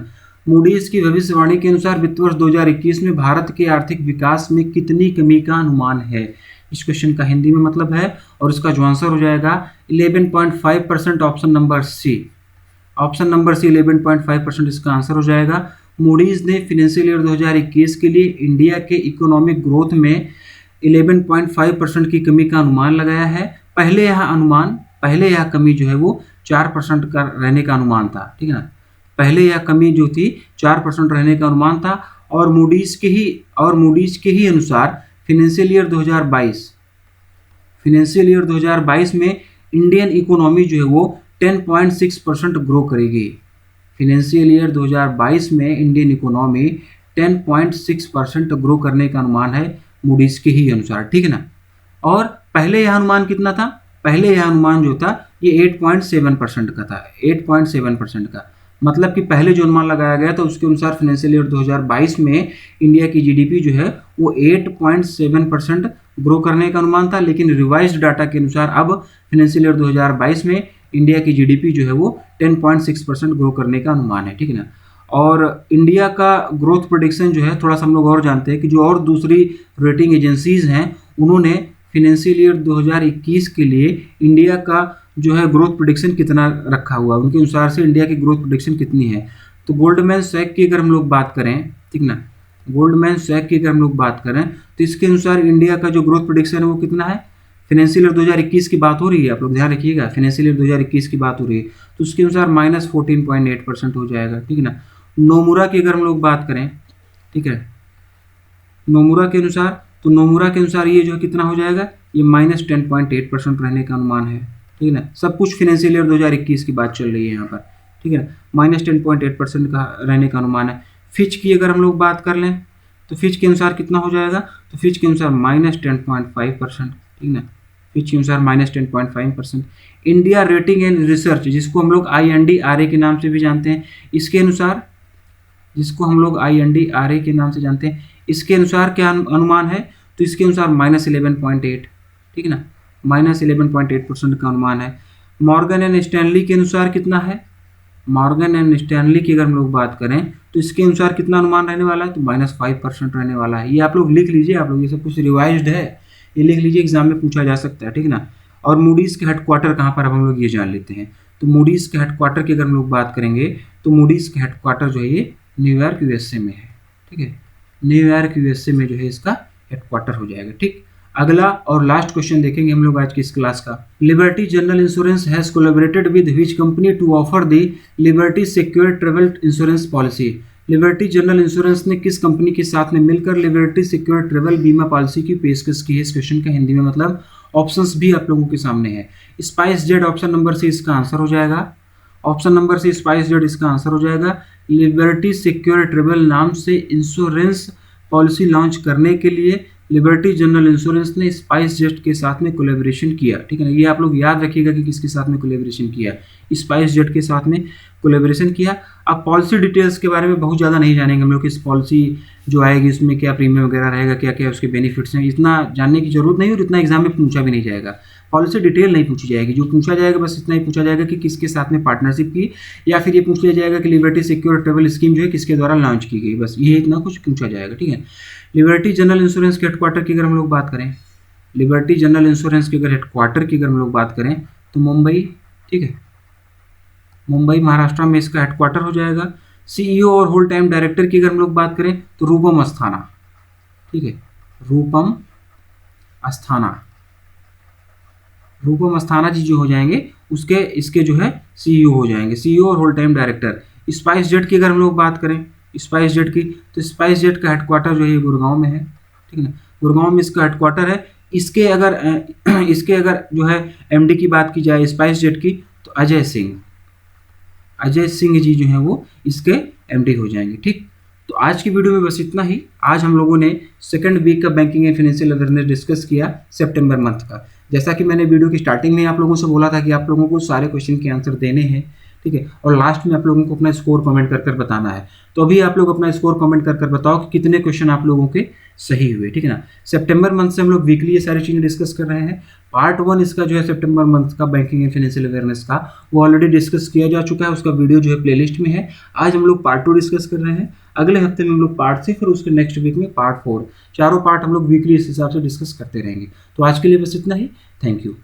B: Moody's की भविष्यवाणी के अनुसार वित्त वर्ष 2021 में भारत के आर्थिक विकास में कितनी कमी का अनुमान है। इस क्वेश्चन का हिंदी में मतलब है, और इसका जो आंसर हो जाएगा 11.5%, option number C. Option number C 11.5% इसका आंसर हो जाएगा। मूडीज ने फाइनेंशियल ईयर 2021 के लिए इंडिया के इकोनॉमिक ग्रोथ में 11.5% की कमी का अनुमान लगाया है। पहले यह कमी जो है वो 4% का रहने का अनुमान था, ठीक है ना। पहले यह कमी जो थी 4% रहने का अनुमान था। और मूडीज के ही अनुसार फाइनेंशियल ईयर 2022 में इंडियन इकोनॉमी जो है वो 10.6% ग्रो करेगी। फाइनेंशियल ईयर 2022 में इंडियन इकोनॉमी 10.6% ग्रो करने का अनुमान है मूडीज के ही अनुसार, ठीक है ना। और पहले यह अनुमान कितना था, पहले यह अनुमान जो था ये 8.7% का था, 8.7% का। मतलब कि पहले जो अनुमान लगाया गया था उसके अनुसार फाइनेंशियल ईयर 2022 में इंडिया की जीडीपी जो है वो 8.7% ग्रो करने का अनुमान था। लेकिन रिवाइज्ड डाटा के अनुसार अब फाइनेंशियल ईयर 2022 में इंडिया की जीडीपी जो है वो 10.6% ग्रो करने का अनुमान है, ठीक है ना। और इंडिया का ग्रोथ प्रेडिक्शन जो है थोड़ा सा हम लोग और जानते हैं कि जो और दूसरी रेटिंग एजेंसीज हैं उन्होंने फाइनेंशियल ईयर 2021 के लिए इंडिया का जो है ग्रोथ प्रेडिक्शन कितना रखा हुआ, उनके अनुसार से इंडिया की ग्रोथ प्रेडिक्शन कितनी है। तो गोल्डमैन सैक की अगर हम लोग बात करें, ठीक ना, गोल्डमैन सैक की अगर हम लोग बात करें तो इसके अनुसार इंडिया का जो ग्रोथ प्रेडिक्शन है वो कितना है। फाइनेंशियल ईयर 2021 की बात हो रही है, आप लोग ध्यान रखिएगा, फाइनेंशियल ईयर 2021 की बात हो रही है, तो उसके अनुसार -14.8% हो जाएगा, ठीक है ना। नोमुरा की अगर हम लोग बात करें, ठीक है, नोमुरा के अनुसार, तो नोमुरा के अनुसार ये जो कितना हो जाएगा, ये -10.8% रहने का अनुमान है, ठीक है ना। सब कुछ फाइनेंशियल ईयर 2021 की बात चल रही है यहाँ पर, ठीक है ना। -10.8% का रहने का अनुमान है। फिच की अगर हम लोग बात कर लें तो फिच के अनुसार कितना हो जाएगा, तो फिच के अनुसार -10.5%, ठीक है ना। फिच के अनुसार -10.5%। इंडिया रेटिंग एंड रिसर्च, जिसको हम लोग INDRA के नाम से भी जानते हैं, इसके अनुसार, जिसको हम लोग INDRA के नाम से जानते हैं, इसके अनुसार क्या अनुमान है, तो इसके अनुसार -11.8, ठीक है ना, -11.8% का अनुमान है। मॉर्गन एंड स्टैनली के अनुसार कितना है, मॉर्गन एंड स्टैनली की अगर हम लोग बात करें तो इसके अनुसार कितना अनुमान रहने वाला है, तो -5% रहने वाला है। ये आप लोग लिख लीजिए, आप लोग ये सब कुछ रिवाइज्ड है, ये लिख लीजिए, एग्जाम में पूछा जा सकता है, ठीक है ना। और मूडीज़ के हेडक्वार्टर कहाँ पर, अब हम लोग ये जान लेते हैं। तो मूडीज़ के हेडक्वार्टर की अगर हम लोग बात करेंगे तो मूडीज़ के हेडक्वार्टर जो है ये न्यूयॉर्क USA में है, ठीक है, न्यूयॉर्क USA में जो है इसका हेडक्वार्टर हो जाएगा, ठीक। अगला और लास्ट क्वेश्चन देखेंगे हम लोग आज की इस क्लास का। Liberty General Insurance has collaborated with which company to offer the Liberty Secure Travel Insurance policy. Liberty General Insurance ने किस कंपनी के साथ में मिलकर लिबर्टी सिक्योर ट्रैवल बीमा पॉलिसी की पेशकश की है। इस क्वेश्चन का हिंदी में मतलब ऑप्शंस भी आप लोगों के सामने है। SpiceJet option number C इसका आंसर हो जाएगा, option number C SpiceJet इसका आंसर हो जाएगा। लिबर्टी सिक्योर ट्रैवल नाम से इंश्योरेंस पॉलिसी लॉन्च करने के लिए लिबर्टी जनरल इंश्योरेंस ने स्पाइस जेट के साथ में कोलैबोरेशन किया, ठीक है ना। ये आप लोग याद रखिएगा कि किसके साथ में कोलैबोरेशन किया, स्पाइस जेट के साथ में कोलैबोरेशन किया। अब पॉलिसी डिटेल्स के बारे में बहुत ज़्यादा नहीं जानेंगे हम लोग कि इस पॉलिसी जो आएगी उसमें क्या प्रीमियम वगैरह रहेगा, क्या क्या उसके बेनिफिट्स हैं, इतना जानने की जरूरत नहीं और इतना एग्जाम में पूछा भी नहीं जाएगा। पॉलिसी डिटेल नहीं पूछी जाएगी, जो पूछा जाएगा बस इतना ही पूछा जाएगा कि किसके साथ में पार्टनरशिप की, या फिर ये पूछ लिया जाएगा कि लिबर्टी सिक्योर ट्रैवल स्कीम जो है किसके द्वारा लॉन्च की गई, बस ये इतना कुछ पूछा जाएगा, ठीक है। लिबर्टी जनरल इंश्योरेंस के हेडक्वार्टर की अगर हम लोग बात करें, लिबर्टी जनरल इंश्योरेंस के अगर हेडक्वार्टर की अगर हम लोग बात करें तो मुंबई, ठीक है, मुंबई महाराष्ट्र में इसका हेडक्वार्टर हो जाएगा। CEO और होल टाइम डायरेक्टर की अगर हम लोग बात करें तो रूपम अस्थाना, ठीक है, रूपम अस्थाना, रूपम अस्थाना जी जो हो जाएंगे उसके इसके जो है CEO हो जाएंगे, CEO और whole time director. SpiceJet की अगर हम लोग बात करें, स्पाइस जेट की, तो स्पाइस जेट का हेडक्वार्टर जो है गुड़गांव में है, ठीक है ना, गुड़गांव में इसका हेडक्वार्टर है। इसके अगर जो है एमडी की बात की जाए स्पाइस जेट की, तो अजय सिंह जी जो हैं वो इसके एमडी हो जाएंगे, ठीक। तो आज की वीडियो में बस इतना ही। आज हम लोगों ने सेकंड वीक का banking and financial awareness discuss किया सितंबर मंथ का। जैसा कि मैंने वीडियो की स्टार्टिंग में आप लोगों से बोला था कि आप लोगों को सारे क्वेश्चन के आंसर देने हैं, ठीक है, और लास्ट में आप लोगों को अपना स्कोर कमेंट कर बताना है। तो अभी आप लोग अपना स्कोर कमेंट कर बताओ कि कितने क्वेश्चन आप लोगों के सही हुए, ठीक है ना। सितंबर मंथ से हम लोग वीकली ये सारी चीज़ें डिस्कस कर रहे हैं। पार्ट 1 इसका जो है सितंबर मंथ का बैंकिंग एंड फाइनेंशियल अवेयरनेस का, वो ऑलरेडी डिस्कस किया जा चुका है, उसका वीडियो जो है प्लेलिस्ट में है। आज हम लोग पार्ट 2 डिस्कस कर रहे हैं। अगले हफ्ते में हम लोग पार्ट 3, फिर उसके नेक्स्ट वीक में पार्ट 4, चारों पार्ट हम लोग वीकली इस हिसाब से डिस्कस करते रहेंगे। तो आज के लिए बस इतना ही। Thank you.